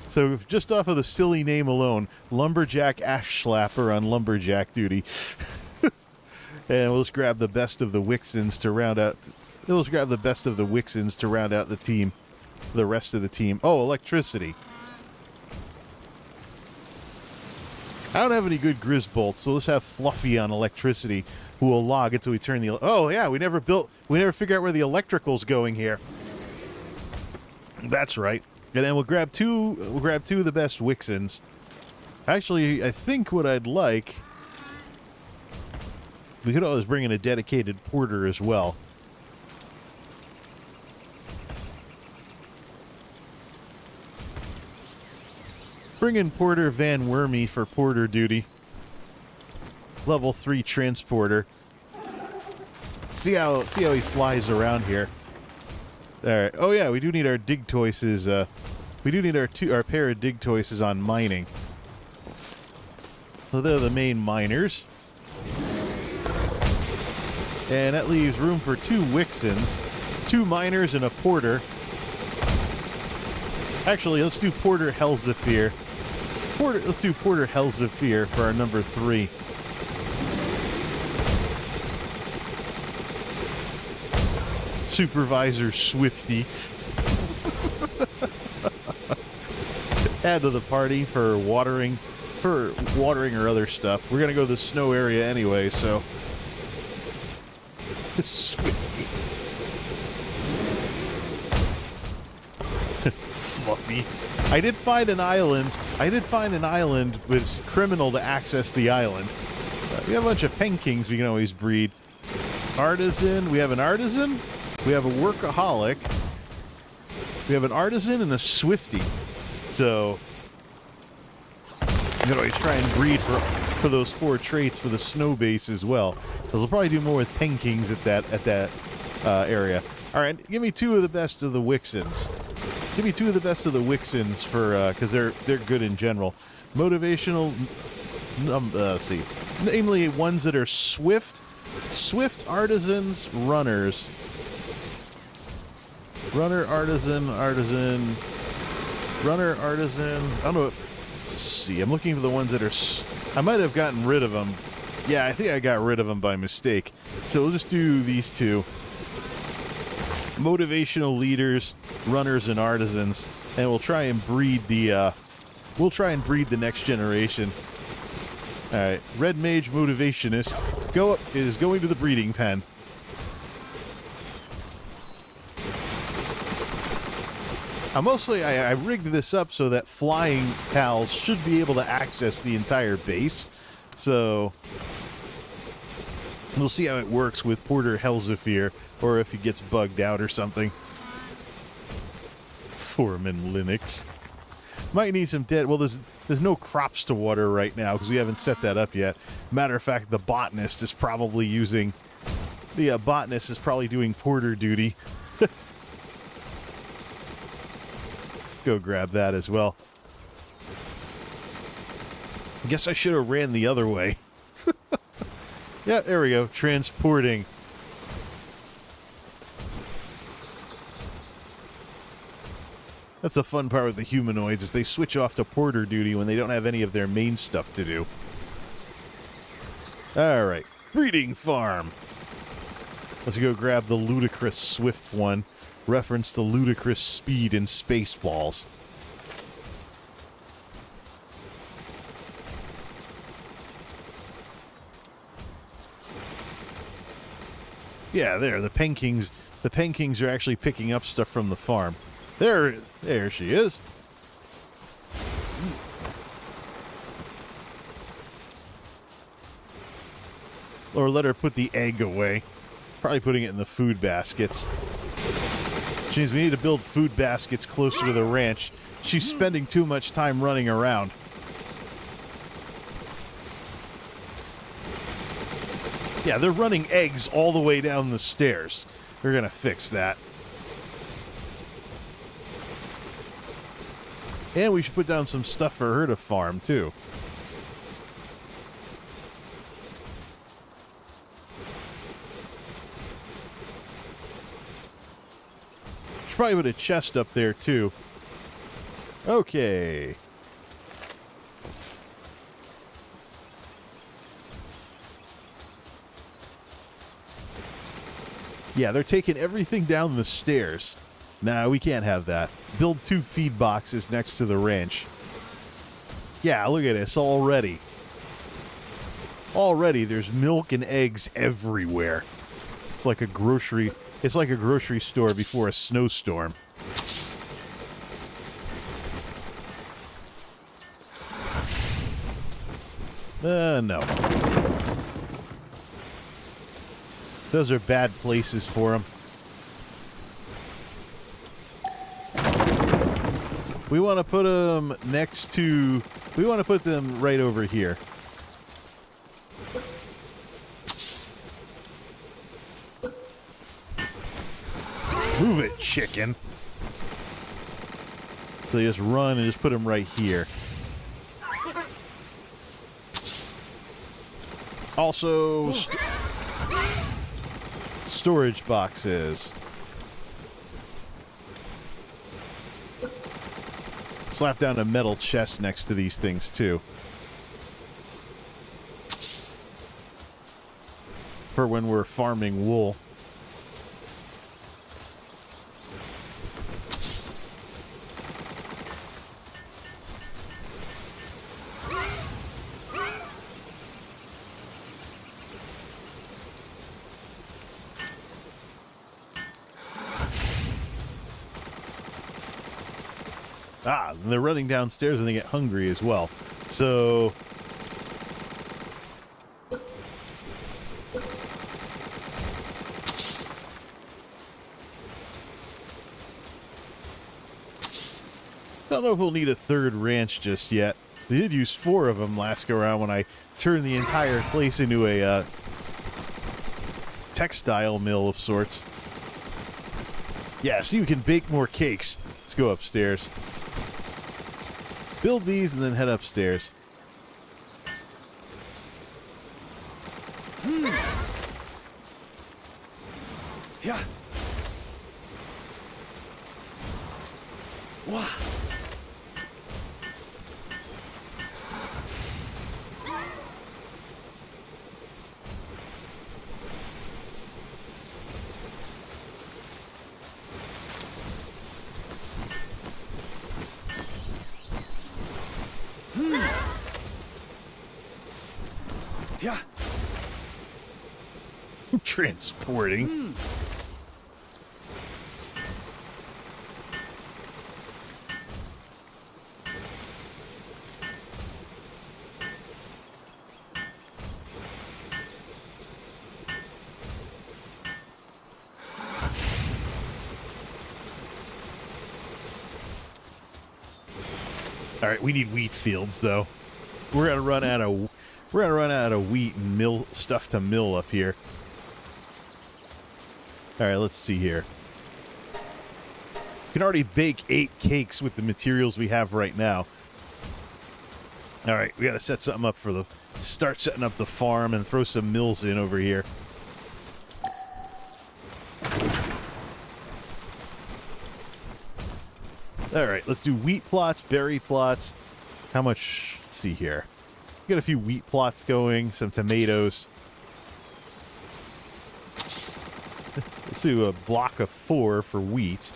So just off of the silly name alone, Lumberjack Ash Slapper on Lumberjack duty. And we'll just grab the best of the Wixens to round out... We'll just grab the best of the Wixens to round out the team. The rest of the team. Oh, electricity. I don't have any good Grizzbolts, so let's have Fluffy on electricity, who will log until we turn the... Oh, yeah, we never figured out where the electrical's going here. That's right. And then we'll grab two of the best Wixens. Actually, I think what I'd like... We could always bring in a dedicated porter as well. Bring in Porter Van Wormy for porter duty. Level 3 transporter. See how he flies around here. Alright. Oh yeah, we do need our dig toises. We do need our pair of dig toises on mining. So they're the main miners. And that leaves room for 2 Wixens, 2 miners, and a porter. Actually, let's do Porter Helzafir. Let's do Porter Helzafir for our number 3. Supervisor Swifty. Add to the party for watering or other stuff. We're gonna go to the snow area anyway, so. Swifty. Fluffy. I did find an island, but it's criminal to access the island. We have a bunch of Pen Kings we can always breed. Artisan. We have an artisan. We have a workaholic. We have an artisan and a Swifty. So, you can always try and breed for those 4 traits for the snow base as well. Because we'll probably do more with Pen Kings at that area. All right, give me 2 of the best of the Wixens. Give me 2 of the best of the Wixens for because they're good in general. Motivational. Let's see. Namely, ones that are swift artisans, runners. Runner, artisan. Runner, artisan. I don't know if... Let's see, I'm looking for the ones that are... I might have gotten rid of them. Yeah, I think I got rid of them by mistake. So we'll just do these 2. motivational leaders, runners, and artisans, and we'll try and breed the next generation. All right, red mage motivationist is going to the breeding pen. I rigged this up so that flying pals should be able to access the entire base. So we'll see how it works with Porter Helzafir, or if he gets bugged out or something. Foreman Linux. Might need some dead... Well, there's no crops to water right now because we haven't set that up yet. Matter of fact, the botanist is probably using... The botanist is probably doing porter duty. Go grab that as well. I guess I should have ran the other way. Yeah, there we go. Transporting. That's a fun part with the humanoids, is they switch off to porter duty when they don't have any of their main stuff to do. Alright. Breeding farm. Let's go grab the ludicrous swift one. Reference to ludicrous speed in Spaceballs. Yeah, there, the Penkings are actually picking up stuff from the farm. There she is. Or let her put the egg away. Probably putting it in the food baskets. Which means we need to build food baskets closer to the ranch. She's spending too much time running around. Yeah, they're running eggs all the way down the stairs. We're gonna fix that. And we should put down some stuff for her to farm, too. Should probably put a chest up there, too. Okay. Yeah, they're taking everything down the stairs. Nah, we can't have that. Build 2 feed boxes next to the ranch. Yeah, look at this already. Already there's milk and eggs everywhere. It's like a grocery store before a snowstorm. No. Those are bad places for them. We want to put them next to... We want to put them right over here. Move it, chicken. So you just run and just put them right here. Also... storage boxes. Slap down a metal chest next to these things, too. For when we're farming wool. Ah, and they're running downstairs and they get hungry as well. So... don't know if we'll need a third ranch just yet. They did use 4 of them last go around when I turned the entire place into a textile mill of sorts. Yeah, so you can bake more cakes. Let's go upstairs. Build these and then head upstairs. Yeah. Wow. Transporting. All right, we need wheat fields though. We're gonna run out of wheat and mill stuff to mill up here. All right, let's see here. We can already bake 8 cakes with the materials we have right now. All right, we got to set something up for start setting up the farm and throw some mills in over here. All right, let's do wheat plots, berry plots. How much? Let's see here. Got a few wheat plots going, some tomatoes. Let's do a block of 4 for wheat.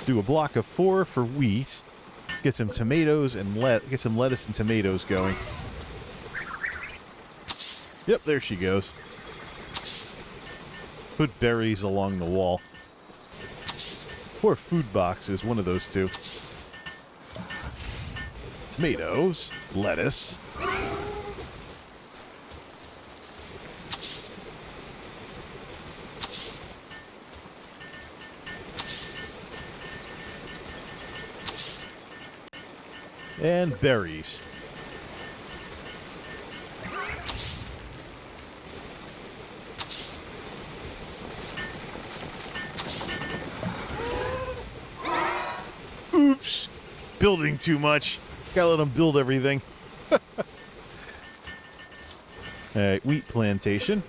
Do a block of 4 for wheat. Let's get some tomatoes and get some lettuce and tomatoes going. Yep, there she goes. Put berries along the wall. 4 food boxes, one of those 2. Tomatoes, lettuce. And berries. Oops. Building too much. Gotta let them build everything. Alright, wheat plantation.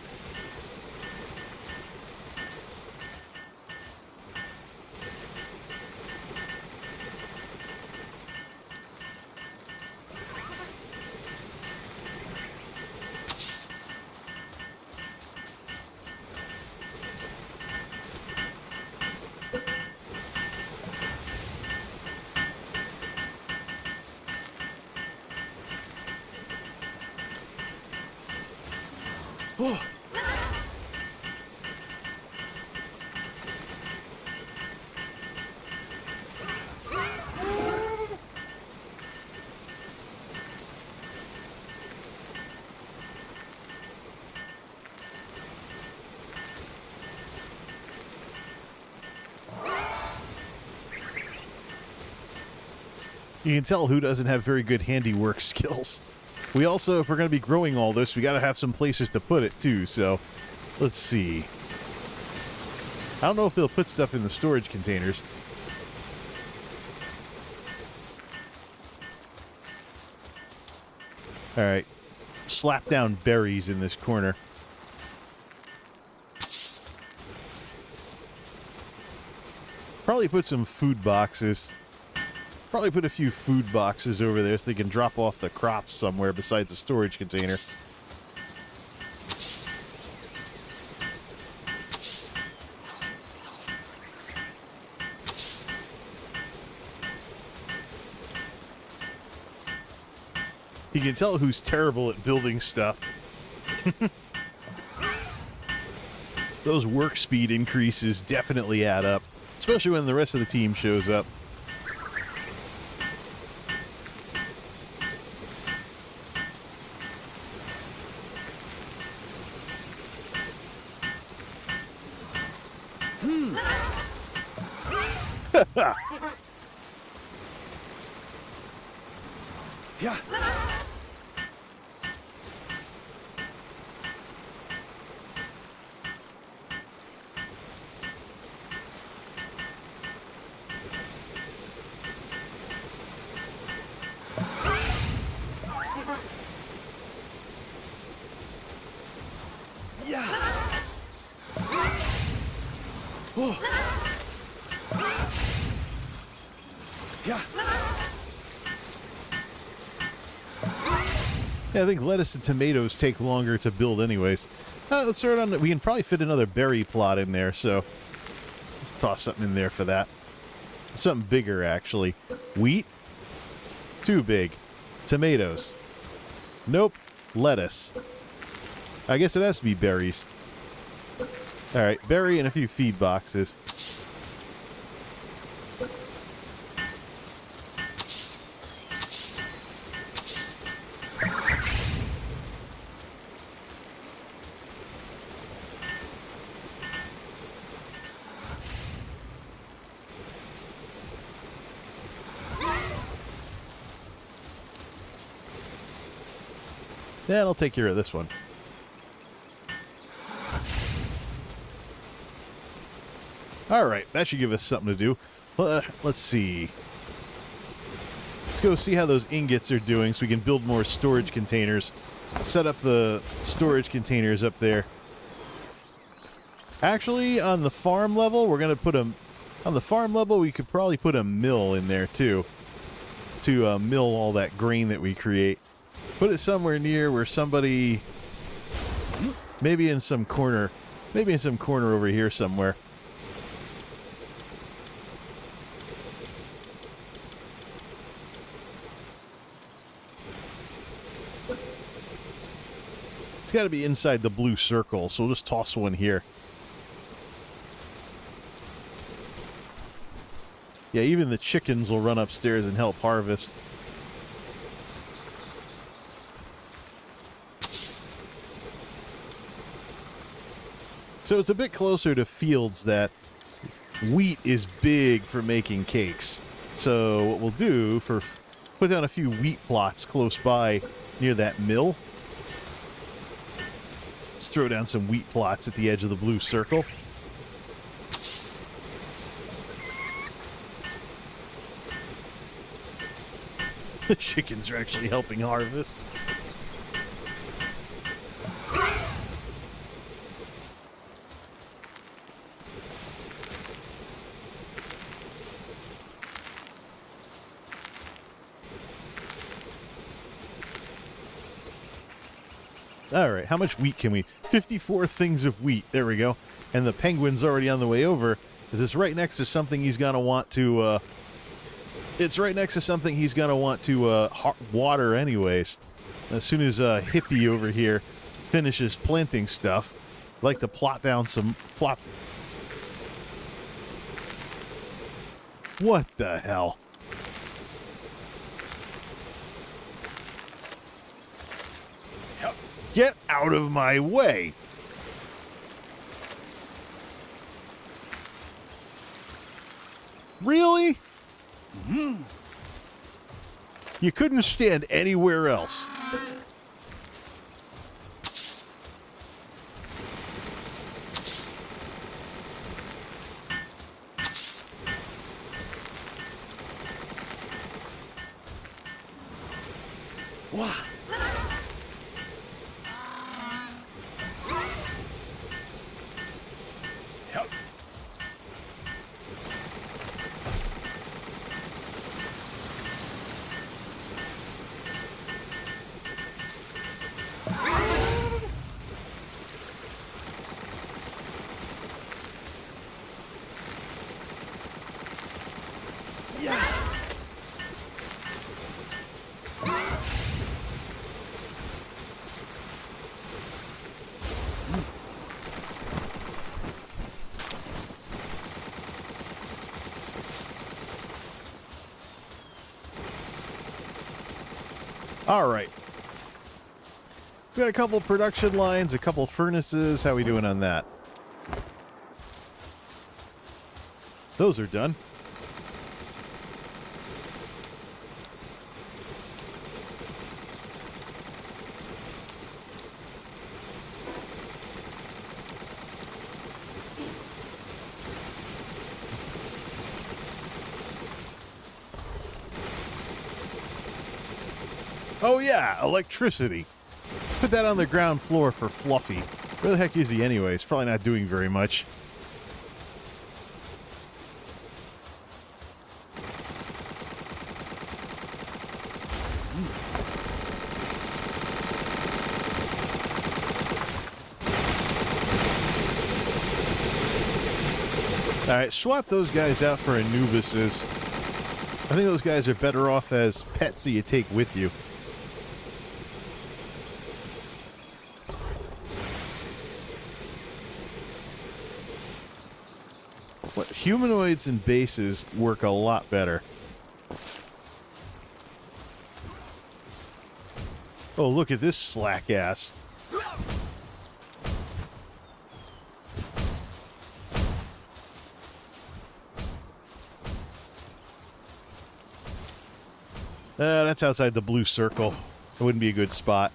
Oh. You can tell who doesn't have very good handiwork skills. We also, if we're going to be growing all this, we got to have some places to put it too, so let's see. I don't know if they'll put stuff in the storage containers. Alright. Slap down berries in this corner. Probably put some food boxes. Probably put a few food boxes over there so they can drop off the crops somewhere besides the storage container. You can tell who's terrible at building stuff. Those work speed increases definitely add up, especially when the rest of the team shows up. Yeah. Yeah. Oh. Yeah. Yeah, I think lettuce and tomatoes take longer to build anyways. Let's throw it on. We can probably fit another berry plot in there, so let's toss something in there for that. Something bigger, actually. Wheat? Too big. Tomatoes. Nope. Lettuce. I guess it has to be berries. Alright, berry and a few feed boxes. That'll take care of this one. Alright, that should give us something to do. Let's see. Let's go see how those ingots are doing so we can build more storage containers. Set up the storage containers up there. Actually, on the farm level, we're going to put a... On the farm level, we could probably put a mill in there, too. To mill all that grain that we create. Put it somewhere near where somebody... Maybe in some corner. Maybe in some corner over here somewhere. It's got to be inside the blue circle, so we'll just toss one here. Yeah, even the chickens will run upstairs and help harvest. So it's a bit closer to fields that wheat is big for making cakes. So what we'll do for put down a few wheat plots close by near that mill. Let's throw down some wheat plots at the edge of the blue circle. The chickens are actually helping harvest. Alright, how much wheat can we... 54 things of wheat. There we go. And the penguin's already on the way over. Is this right next to something he's going to want to... It's right next to something he's going to want to water anyways. As soon as Hippie over here finishes planting stuff, I'd like to plot down some... What the hell? Get out of my way! Really? Mm-hmm. You couldn't stand anywhere else. Wow. Yep. Yeah. All right. We got a couple production lines, a couple furnaces. How we doing on that? Those are done. Oh yeah, electricity. Put that on the ground floor for Fluffy. Where the heck is he anyways? Probably not doing very much. Alright, swap those guys out for Anubises. I think those guys are better off as pets that you take with you. Humanoids and bases work a lot better. Oh, look at this slack ass. That's outside the blue circle. It wouldn't be a good spot.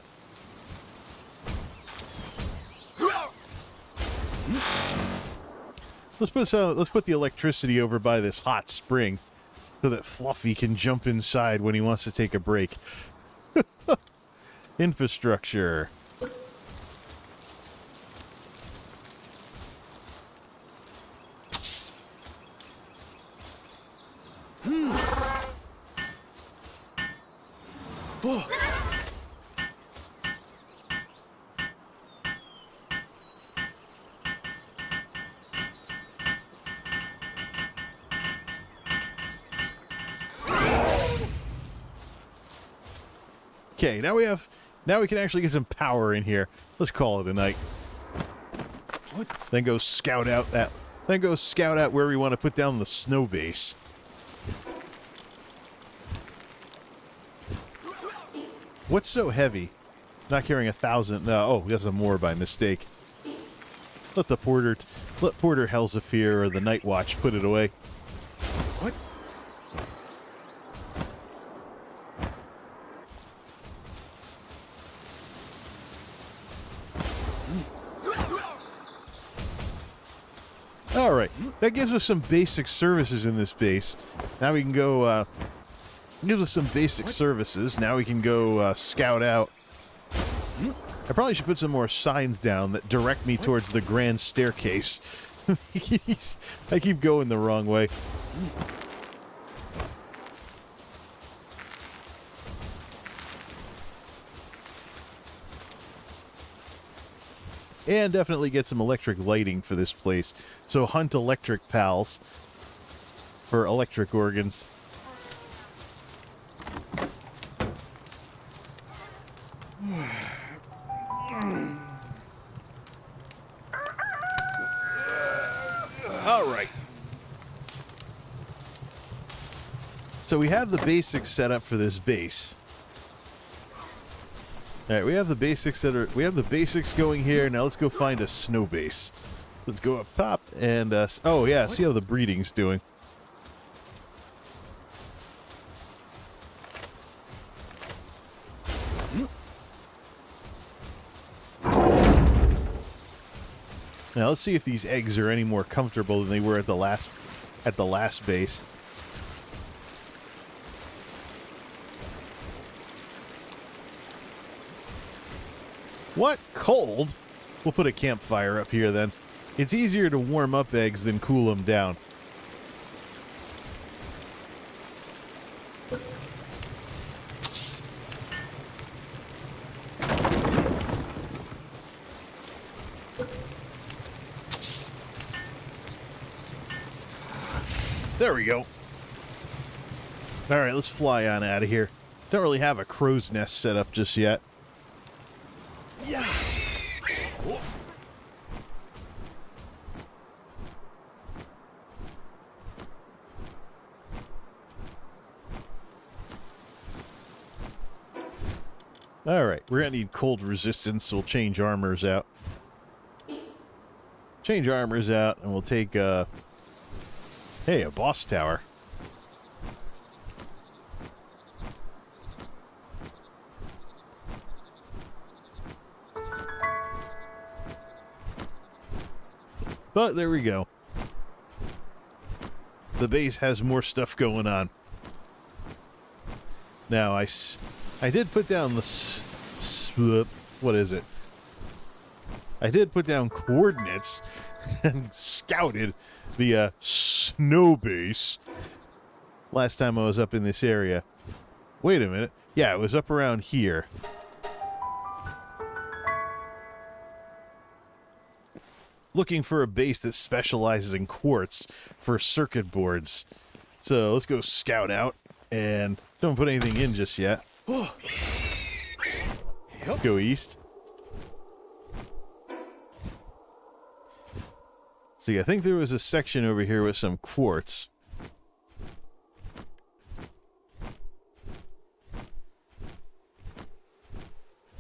Let's put the electricity over by this hot spring so that Fluffy can jump inside when he wants to take a break. Infrastructure. Oh. Okay, now we can actually get some power in here. Let's call it a night. What? Then go scout out where we want to put down the snow base. What's so heavy? Not carrying 1,000. No, oh, that's a more by mistake. Let Porter Hellzephyr or the Night Watch put it away. What? All right, that gives us some basic services in this base. Now we can go. Gives us some basic services. Now we can go scout out. I probably should put some more signs down that direct me towards the grand staircase. I keep going the wrong way. And definitely get some electric lighting for this place. So hunt electric pals for electric organs. All right. So we have the basics set up for this base. All right, we have the basics going here. Now let's go find a snow base. Let's go up top and oh yeah, see how the breeding's doing. Now let's see if these eggs are any more comfortable than they were at the last base. What? Cold? We'll put a campfire up here then. It's easier to warm up eggs than cool them down. There we go. All right, let's fly on out of here. Don't really have a crow's nest set up just yet. Yeah. All right, we're gonna need cold resistance, so we'll change armors out. Change armors out, and we'll take hey, a boss tower. But there we go. The base has more stuff going on. Now, I did put down the... what is it? I did put down coordinates and scouted the snow base last time I was up in this area. Wait a minute. Yeah, it was up around here. Looking for a base that specializes in quartz for circuit boards. So let's go scout out and don't put anything in just yet. Let's go east. See, I think there was a section over here with some quartz.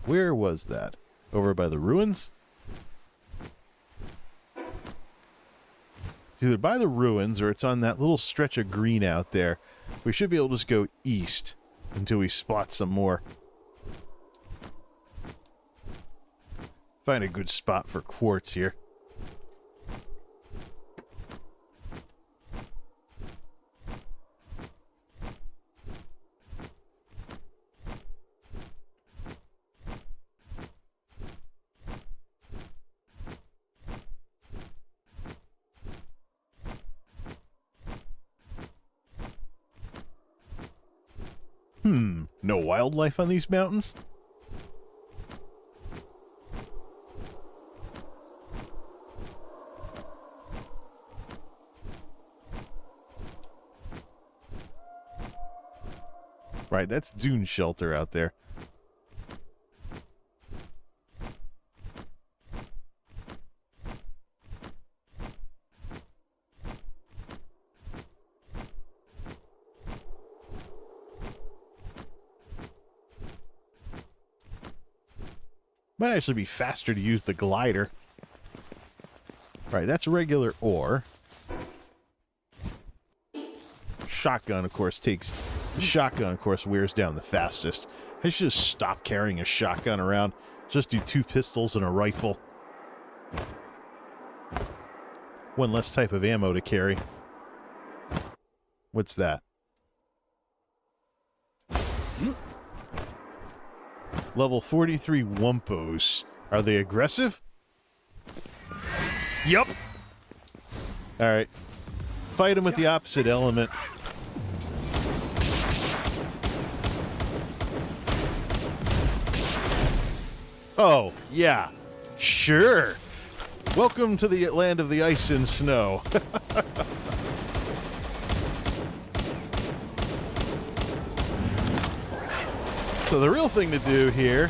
Where was that? Over by the ruins? It's either by the ruins or it's on that little stretch of green out there. We should be able to just go east until we spot some more. Find a good spot for quartz here. No wildlife on these mountains? Right, that's dune shelter out there. Might actually be faster to use the glider. Right, that's regular ore. Shotgun, of course, the shotgun, of course, wears down the fastest. I should just stop carrying a shotgun around. Just do 2 pistols and a rifle. One less type of ammo to carry. What's that? Level 43 Wumpos. Are they aggressive? Yup. Alright. Fight them with the opposite element. Oh, yeah. Sure. Welcome to the land of the ice and snow. So the real thing to do here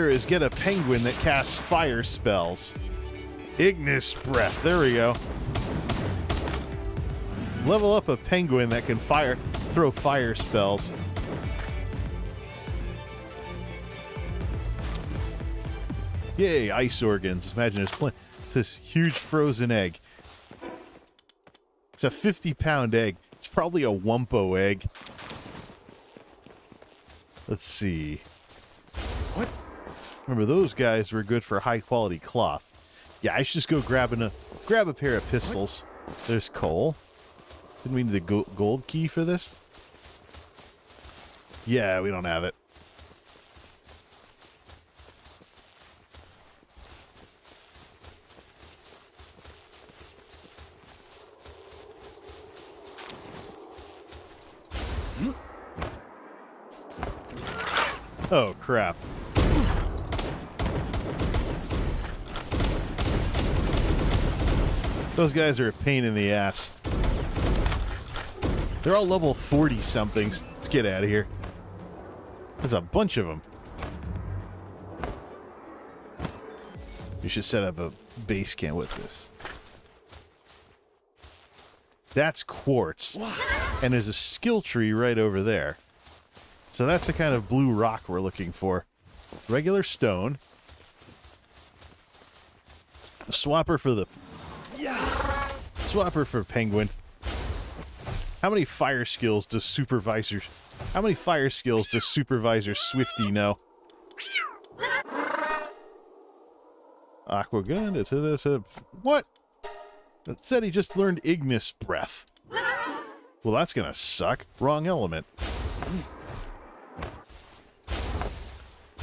is get a penguin that casts fire spells. Ignis breath. There we go. Level up a penguin that can throw fire spells. Yay, ice organs. Imagine it's this huge frozen egg. It's a 50-pound egg. It's probably a Wumpo egg. Let's see. What? Remember, those guys were good for high-quality cloth. Yeah, I should just go grab a pair of pistols. What? There's coal. Didn't we need the gold key for this? Yeah, we don't have it. Oh, crap. Those guys are a pain in the ass. They're all level 40-somethings. Let's get out of here. There's a bunch of them. You should set up a base camp. What's this? That's quartz. And there's a skill tree right over there. So that's the kind of blue rock we're looking for. Regular stone. A swapper for the... Yeah. Swapper for penguin. How many fire skills does Supervisor Swifty know? Aqua gun. What? That said he just learned Ignis breath. Well, that's gonna suck. Wrong element.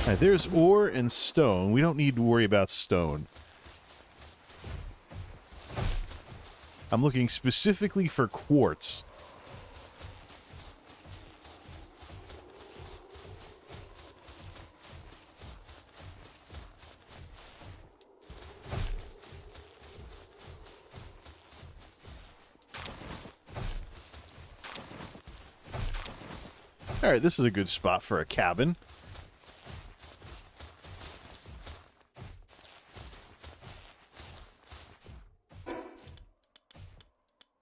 Alright, there's ore and stone. We don't need to worry about stone. I'm looking specifically for quartz. Alright, this is a good spot for a cabin.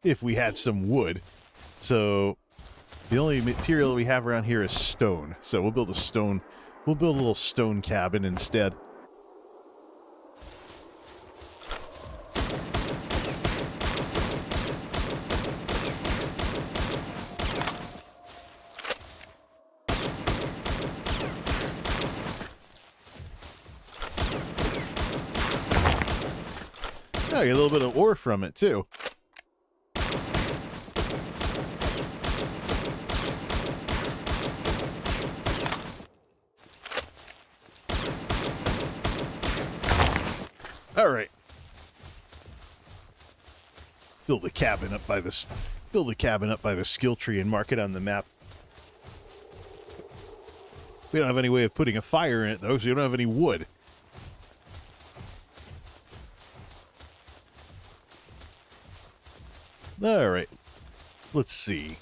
if we had some wood. So the only material we have around here is stone. So we'll build a little stone cabin instead. I get a little bit of ore from it, too. All right. Build a cabin up by the skill tree and mark it on the map. We don't have any way of putting a fire in it, though, so we don't have any wood. All right, let's see.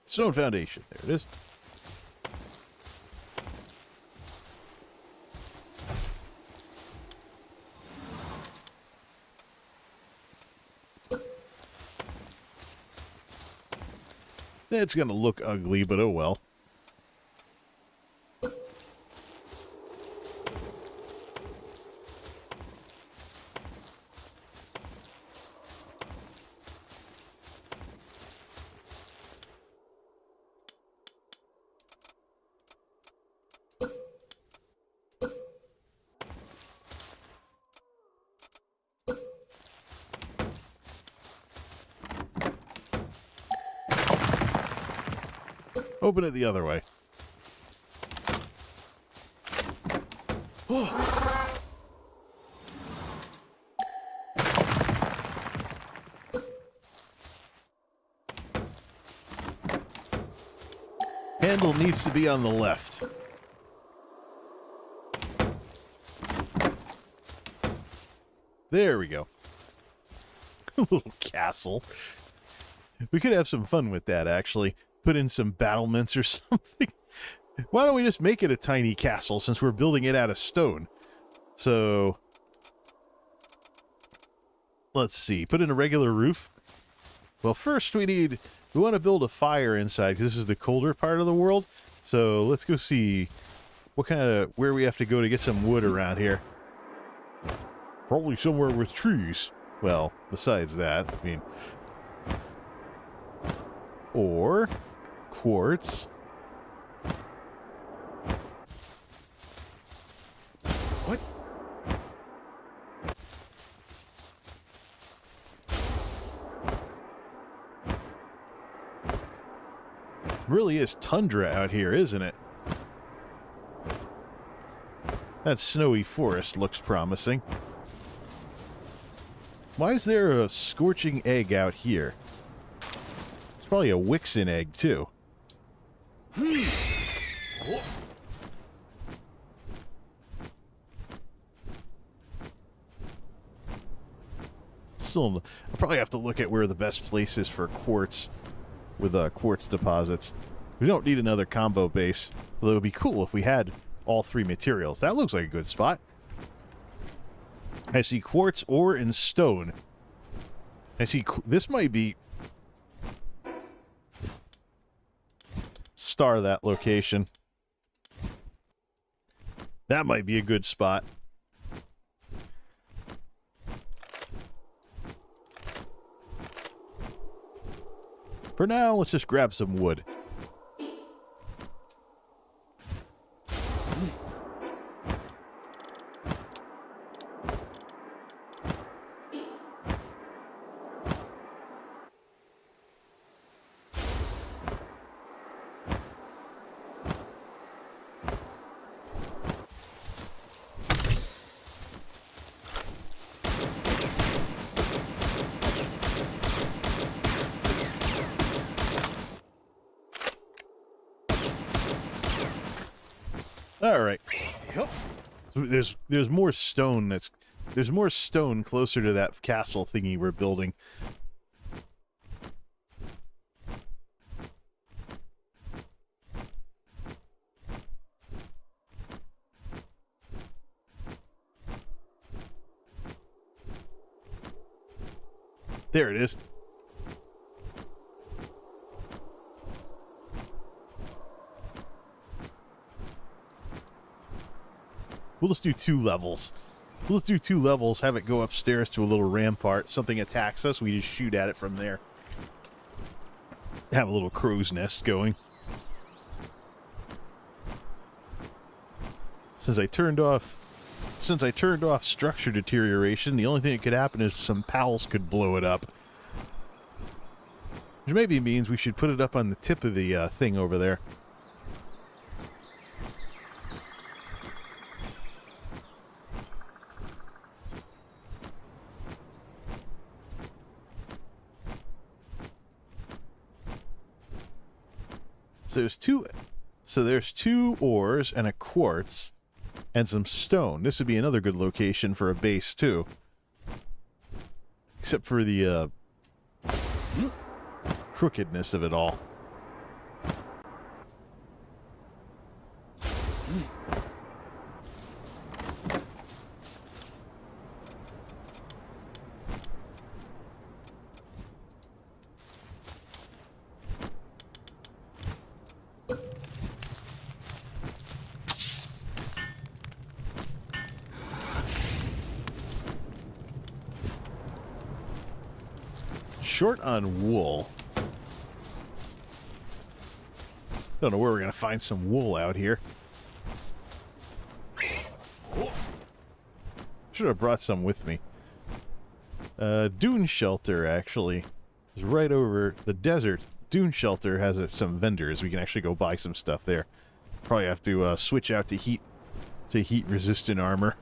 Stone foundation, there it is. It's going to look ugly, but oh well. Open it the other way. Handle needs to be on the left. There we go. A little castle. We could have some fun with that, actually. Put in some battlements or something. Why don't we just make it a tiny castle since we're building it out of stone? So, let's see. Put in a regular roof. Well, first we want to build a fire inside because this is the colder part of the world. So let's go see where we have to go to get some wood around here. Probably somewhere with trees. Well, besides that, I mean, or quartz. What? Really is tundra out here, isn't it? That snowy forest looks promising. Why is there a scorching egg out here? It's probably a Wixen egg, too. Still, I'll probably have to look at where the best place is for quartz with quartz deposits. We don't need another combo base, although it would be cool if we had all three materials. That looks like a good spot. I see quartz, ore, and stone. I see this might be star that location. That might be a good spot. For now, let's just grab some wood. All right. Yep. So there's more stone there's more stone closer to that castle thingy we're building. There it is. We'll just do 2 levels. We'll just do 2 levels, have it go upstairs to a little rampart. Something attacks us, we just shoot at it from there. Have a little crow's nest going. Since I turned off structure deterioration, the only thing that could happen is some pals could blow it up. Which maybe means we should put it up on the tip of the thing over there. So there's two ores and a quartz and some stone. This would be another good location for a base too. Except for the crookedness of it all. Short on wool. Don't know where we're going to find some wool out here. Should have brought some with me. Dune Shelter, actually, is right over the desert. Dune Shelter has some vendors. We can actually go buy some stuff there. Probably have to switch out to heat-resistant armor.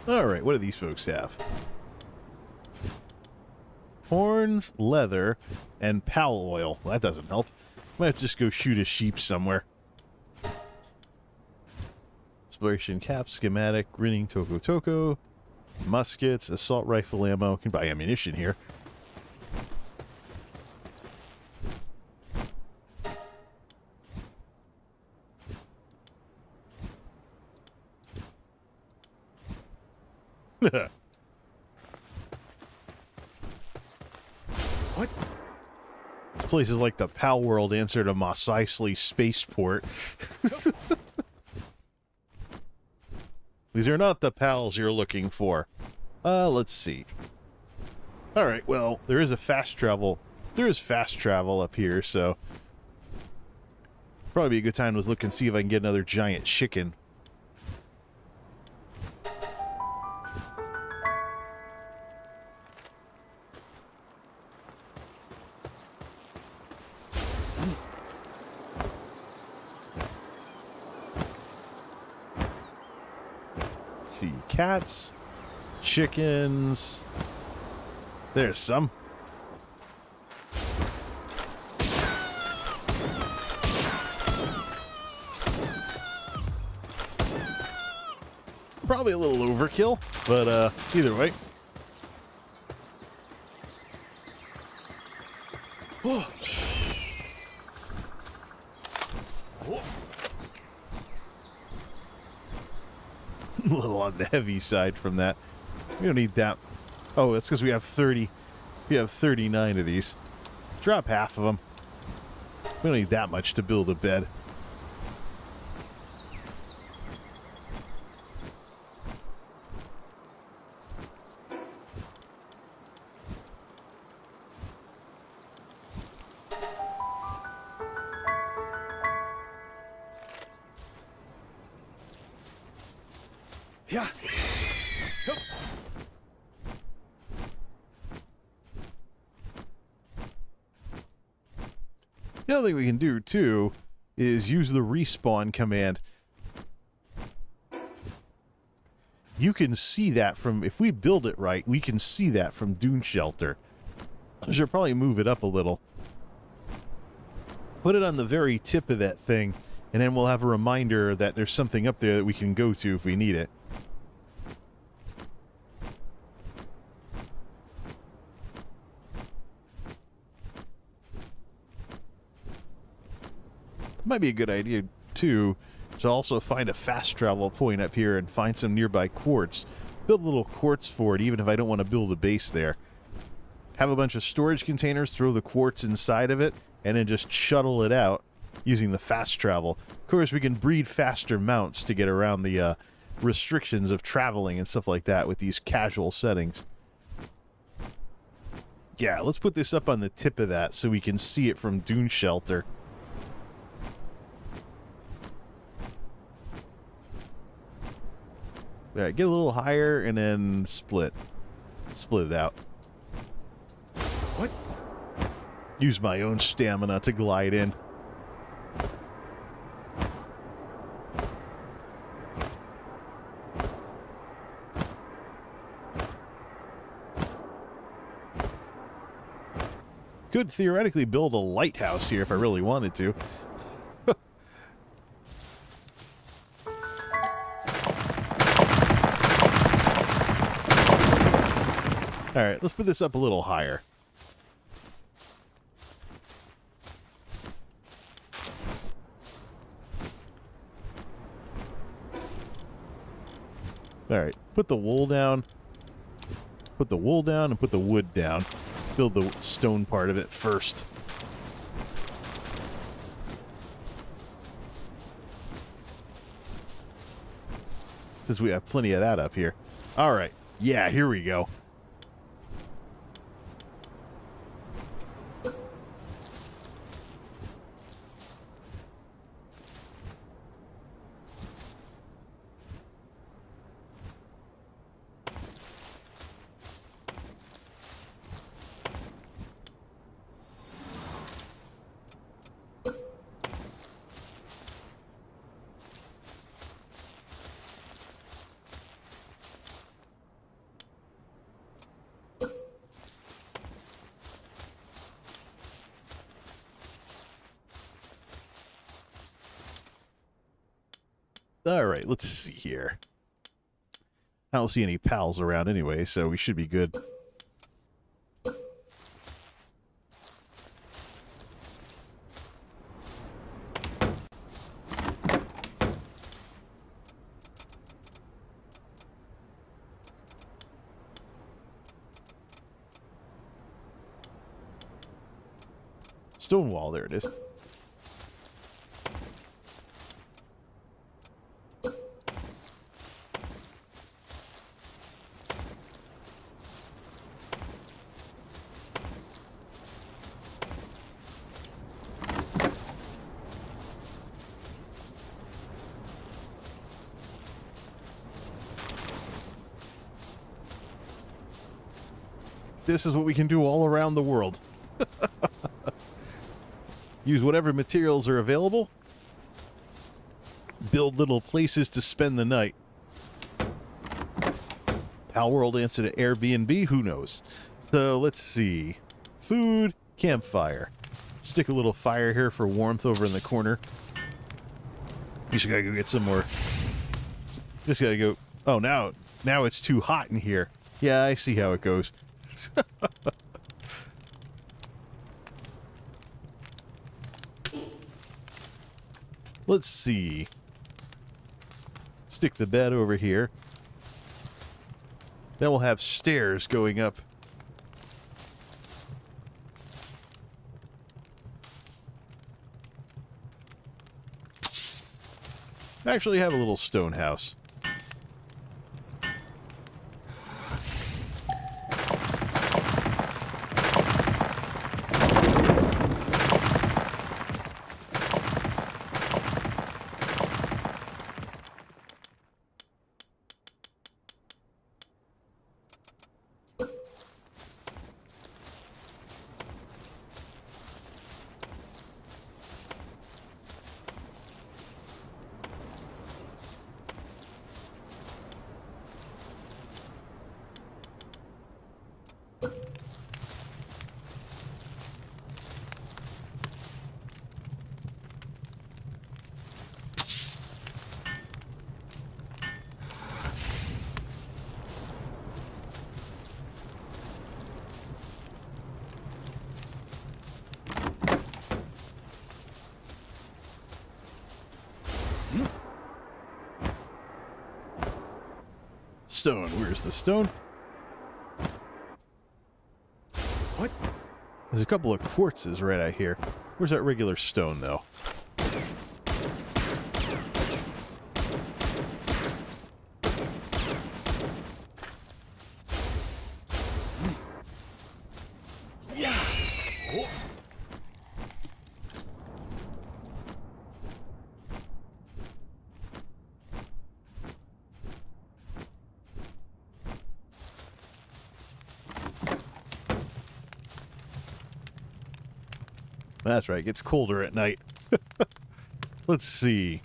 Alright, what do these folks have? Horns, leather, and pal oil. Well, that doesn't help. Might have to just go shoot a sheep somewhere. Exploration cap, schematic, grinning toko toko, muskets, assault rifle ammo. Can buy ammunition here. What? This place is like the Palworld answer to Mos Eisley Spaceport. These are not the pals you're looking for. Let's see. Alright, well, there is fast travel up here, so probably be a good time to look and see if I can get another giant chicken. See, cats, chickens. There's some. Probably a little overkill, but either way. Oh. A little on the heavy side from that. We don't need that. Oh, that's because we have 30. We have 39 of these. Drop half of them. We don't need that much to build a bed. Yeah. Hup. The other thing we can do, too, is use the respawn command. You can see that from... If we build it right, we can see that from Dune Shelter. I should probably move it up a little. Put it on the very tip of that thing, and then we'll have a reminder that there's something up there that we can go to if we need it. Might be a good idea, too, to also find a fast travel point up here and find some nearby quartz. Build a little quartz fort, even if I don't want to build a base there. Have a bunch of storage containers, throw the quartz inside of it, and then just shuttle it out using the fast travel. Of course, we can breed faster mounts to get around the restrictions of traveling and stuff like that with these casual settings. Yeah, let's put this up on the tip of that so we can see it from Dune Shelter. Alright, get a little higher and then split. Split it out. What? Use my own stamina to glide in. Could theoretically build a lighthouse here if I really wanted to. Alright, let's put this up a little higher. Alright, put the wool down. Put the wool down and put the wood down. Build the stone part of it first. Since we have plenty of that up here. Alright, yeah, here we go. Alright, let's see here. I don't see any pals around anyway, so we should be good. Stone wall, there it is. This is what we can do all around the world. Use whatever materials are available. Build little places to spend the night. Palworld answer to Airbnb? Who knows? So, let's see. Food, campfire. Stick a little fire here for warmth over in the corner. Just gotta go get some more. Just gotta go... Oh, now it's too hot in here. Yeah, I see how it goes. Let's see. Stick the bed over here. Then we'll have stairs going up. Actually have a little stone house. Stone. Where's the stone? What? There's a couple of quartzes right out here. Where's that regular stone, though? Yeah. Oh. That's right, it gets colder at night. Let's see.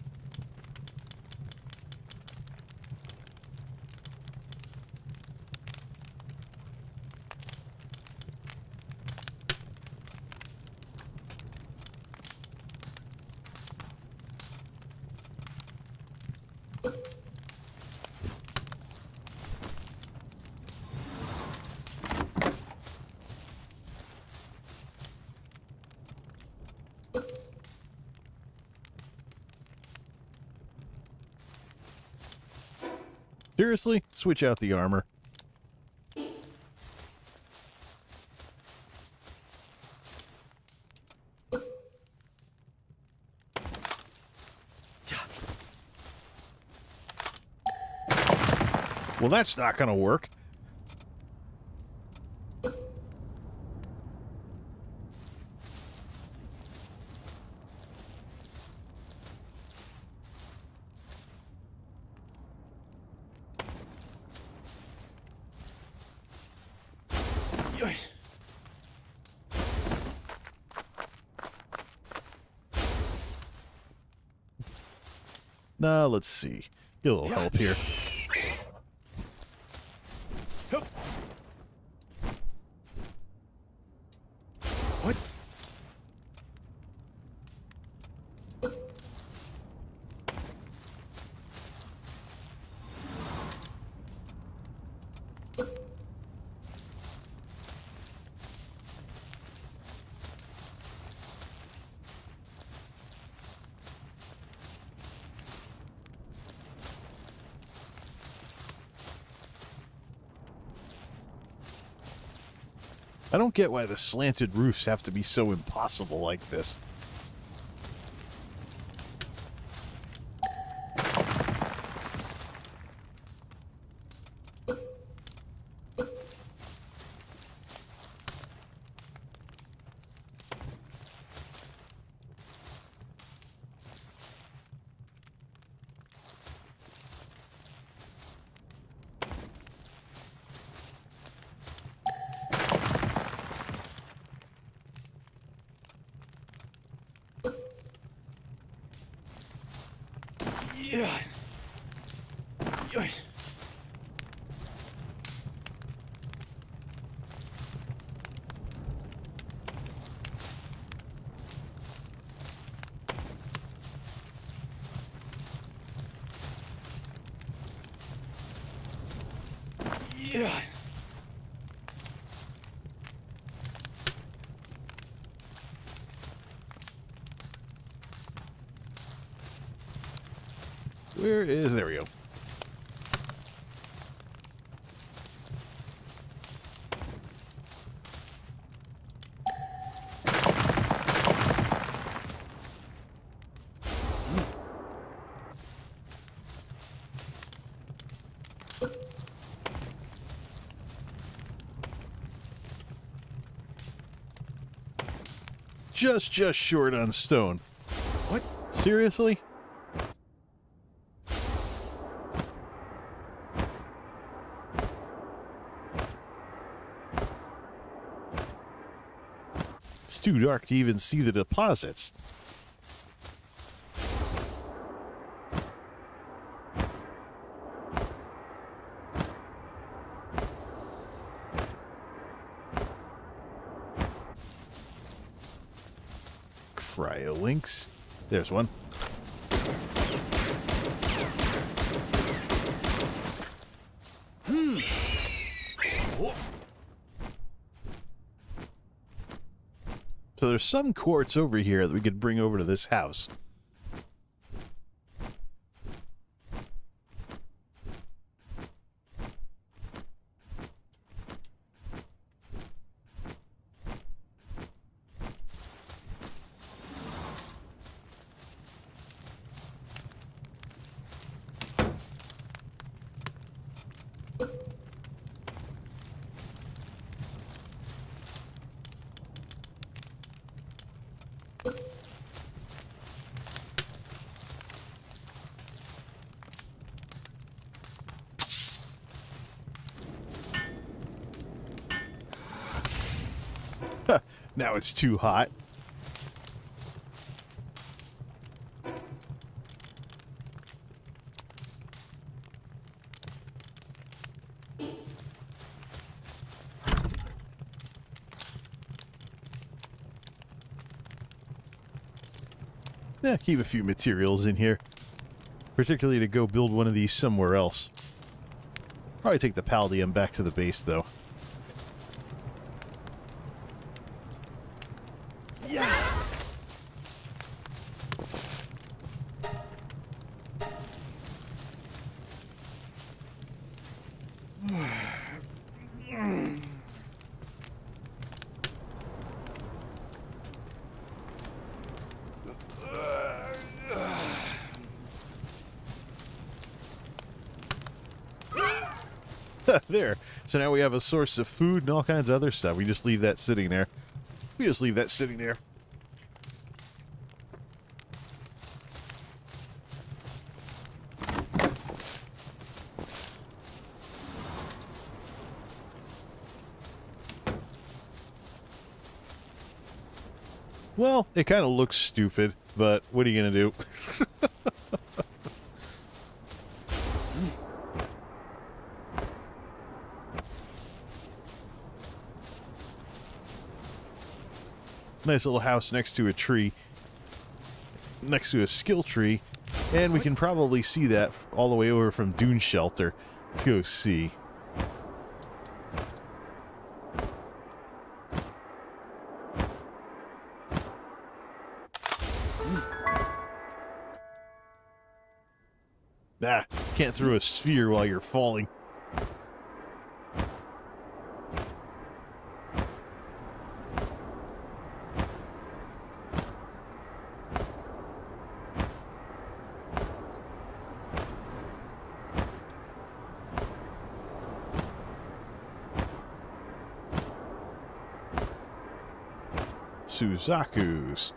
Seriously? Switch out the armor. Well, that's not gonna work. Yoy. Now, let's see. Get a little help here. Hup. What? I don't get why the slanted roofs have to be so impossible like this. Yeah. Yoy. Yeah. Where is... There we go. just short on stone. What? Seriously? It's too dark to even see the deposits. Cryolinks. There's one. So there's some quartz over here that we could bring over to this house. Now it's too hot. Yeah, keep a few materials in here. Particularly to go build one of these somewhere else. Probably take the Paldium back to the base, though. There. So now we have a source of food and all kinds of other stuff. We just leave that sitting there. We just leave that sitting there. Well, it kind of looks stupid, but what are you going to do? Nice little house next to a tree, next to a skill tree, and we can probably see that all the way over from Dune Shelter. Let's go see. Ah, can't throw a sphere while you're falling. Suzaku's.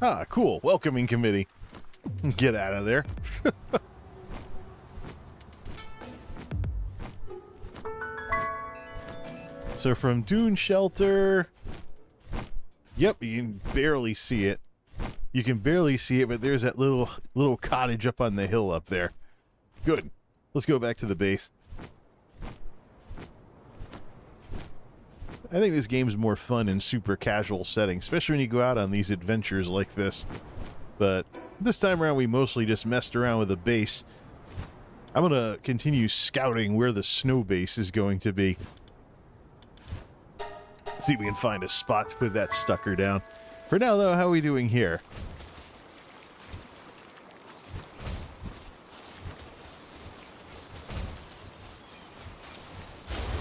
Ah, cool. Welcoming committee. Get out of there. So from Dune Shelter... Yep, you can barely see it. You can barely see it, but there's that little cottage up on the hill up there. Good. Let's go back to the base. I think this game's more fun in super casual settings, especially when you go out on these adventures like this. But this time around, we mostly just messed around with the base. I'm going to continue scouting where the snow base is going to be. See if we can find a spot to put that stucker down. For now, though, how are we doing here?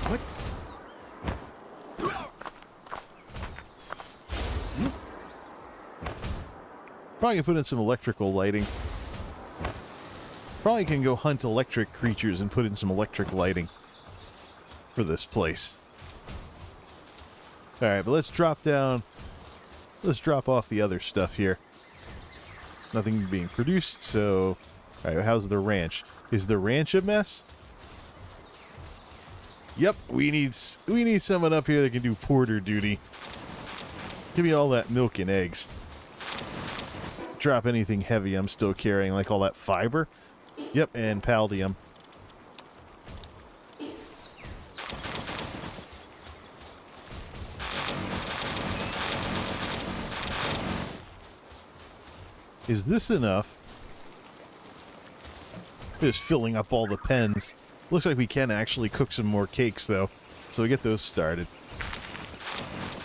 What? Probably can put in some electrical lighting. Probably can go hunt electric creatures and put in some electric lighting for this place. Alright, but let's drop down. Let's drop off the other stuff here. Nothing being produced, so... Alright, how's the ranch? Is the ranch a mess? Yep, we need someone up here that can do porter duty. Give me all that milk and eggs. Drop anything heavy I'm still carrying, like all that fiber. Yep, and paldium. Is this enough? Just filling up all the pens. Looks like we can actually cook some more cakes, though. So we get those started.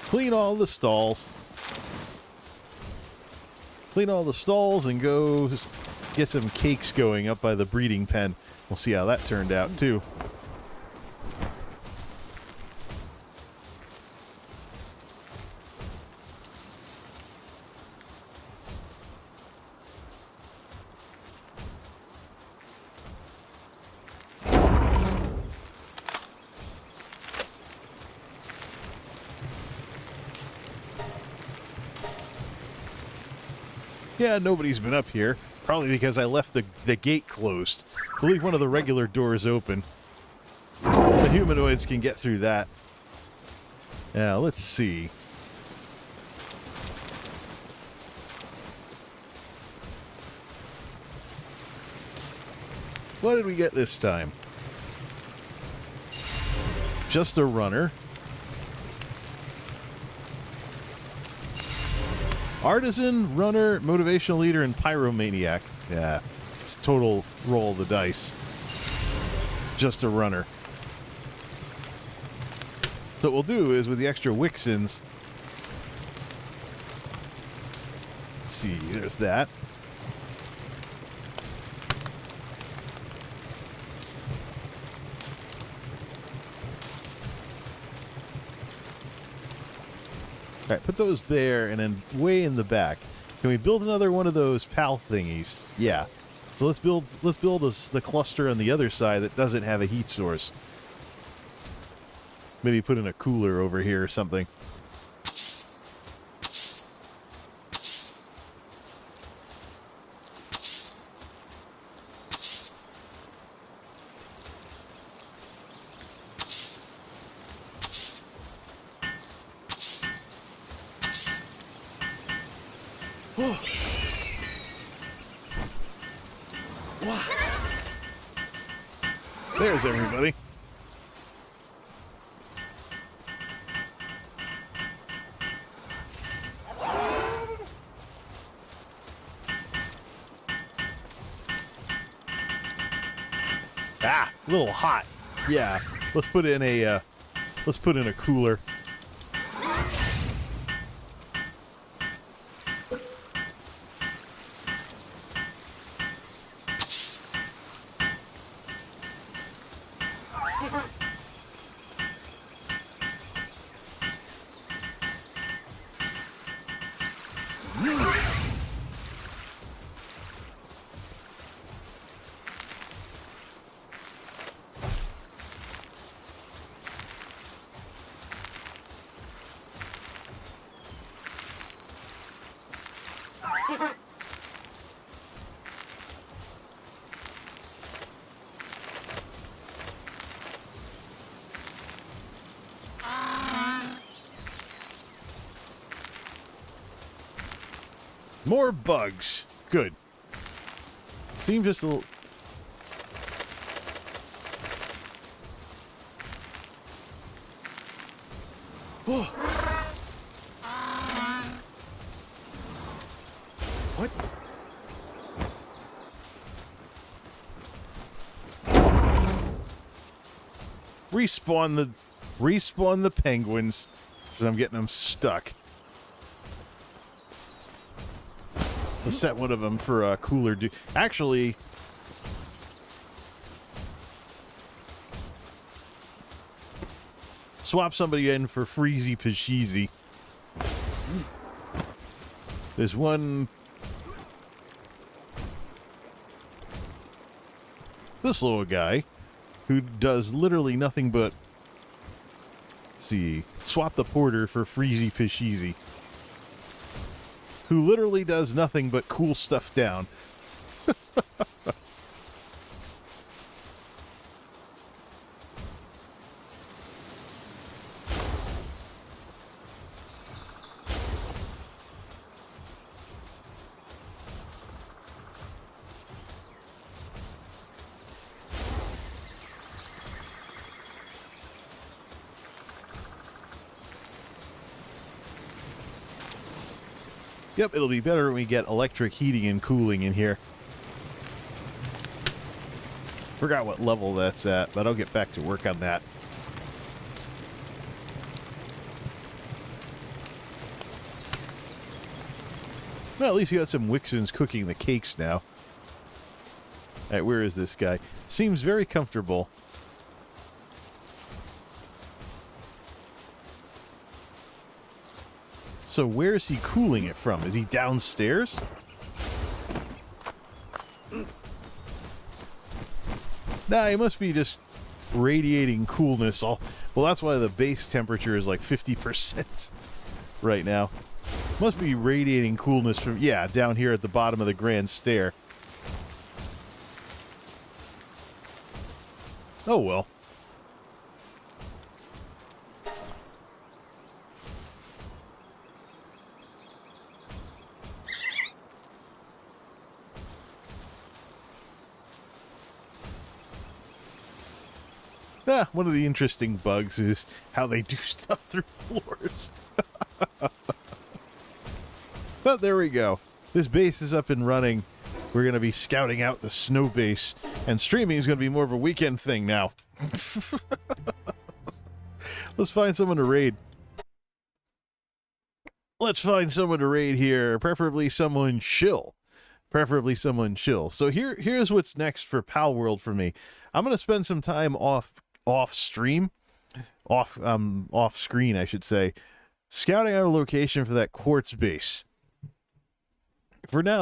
Clean all the stalls. Clean all the stalls and go get some cakes going up by the breeding pen. We'll see how that turned out, too. Yeah, nobody's been up here. Probably because I left the gate closed. We'll leave one of the regular doors open. The humanoids can get through that. Now, let's see. What did we get this time? Just a runner. Artisan, runner, motivational leader, and pyromaniac. Yeah, it's total roll of the dice. Just a runner. So what we'll do is with the extra Wixens. See, there's that. Alright, put those there, and then way in the back. Can we build another one of those PAL thingies? Yeah. So let's build the cluster on the other side that doesn't have a heat source. Maybe put in a cooler over here or something. There's everybody. Ah, a little hot. Yeah, let's put in a cooler. More bugs. Good. Seems just a little... Oh. What? Respawn the penguins, because I'm getting them stuck. Let's set one of them for a cooler actually, swap somebody in for Freezy Pasheezy. There's one this little guy who does literally nothing but, let's see, swap the porter for Freezy Fisheezy, who literally does nothing but cool stuff down. Yep, it'll be better when we get electric heating and cooling in here. Forgot what level that's at, but I'll get back to work on that. Well, at least you got some Wixens cooking the cakes now. Alright, where is this guy? Seems very comfortable. So where is he cooling it from? Is he downstairs? Nah, he must be just radiating coolness. Well, that's why the base temperature is like 50% right now. Must be radiating coolness from, yeah, down here at the bottom of the grand stair. Oh well. One of the interesting bugs is how they do stuff through floors. But there we go. This base is up and running. We're going to be scouting out the snow base, and streaming is going to be more of a weekend thing now. Let's find someone to raid. Let's find someone to raid here, preferably someone chill. Preferably someone chill. So here's what's next for Palworld for me. I'm going to spend some time off screen, I should say, scouting out a location for that quartz base. For now,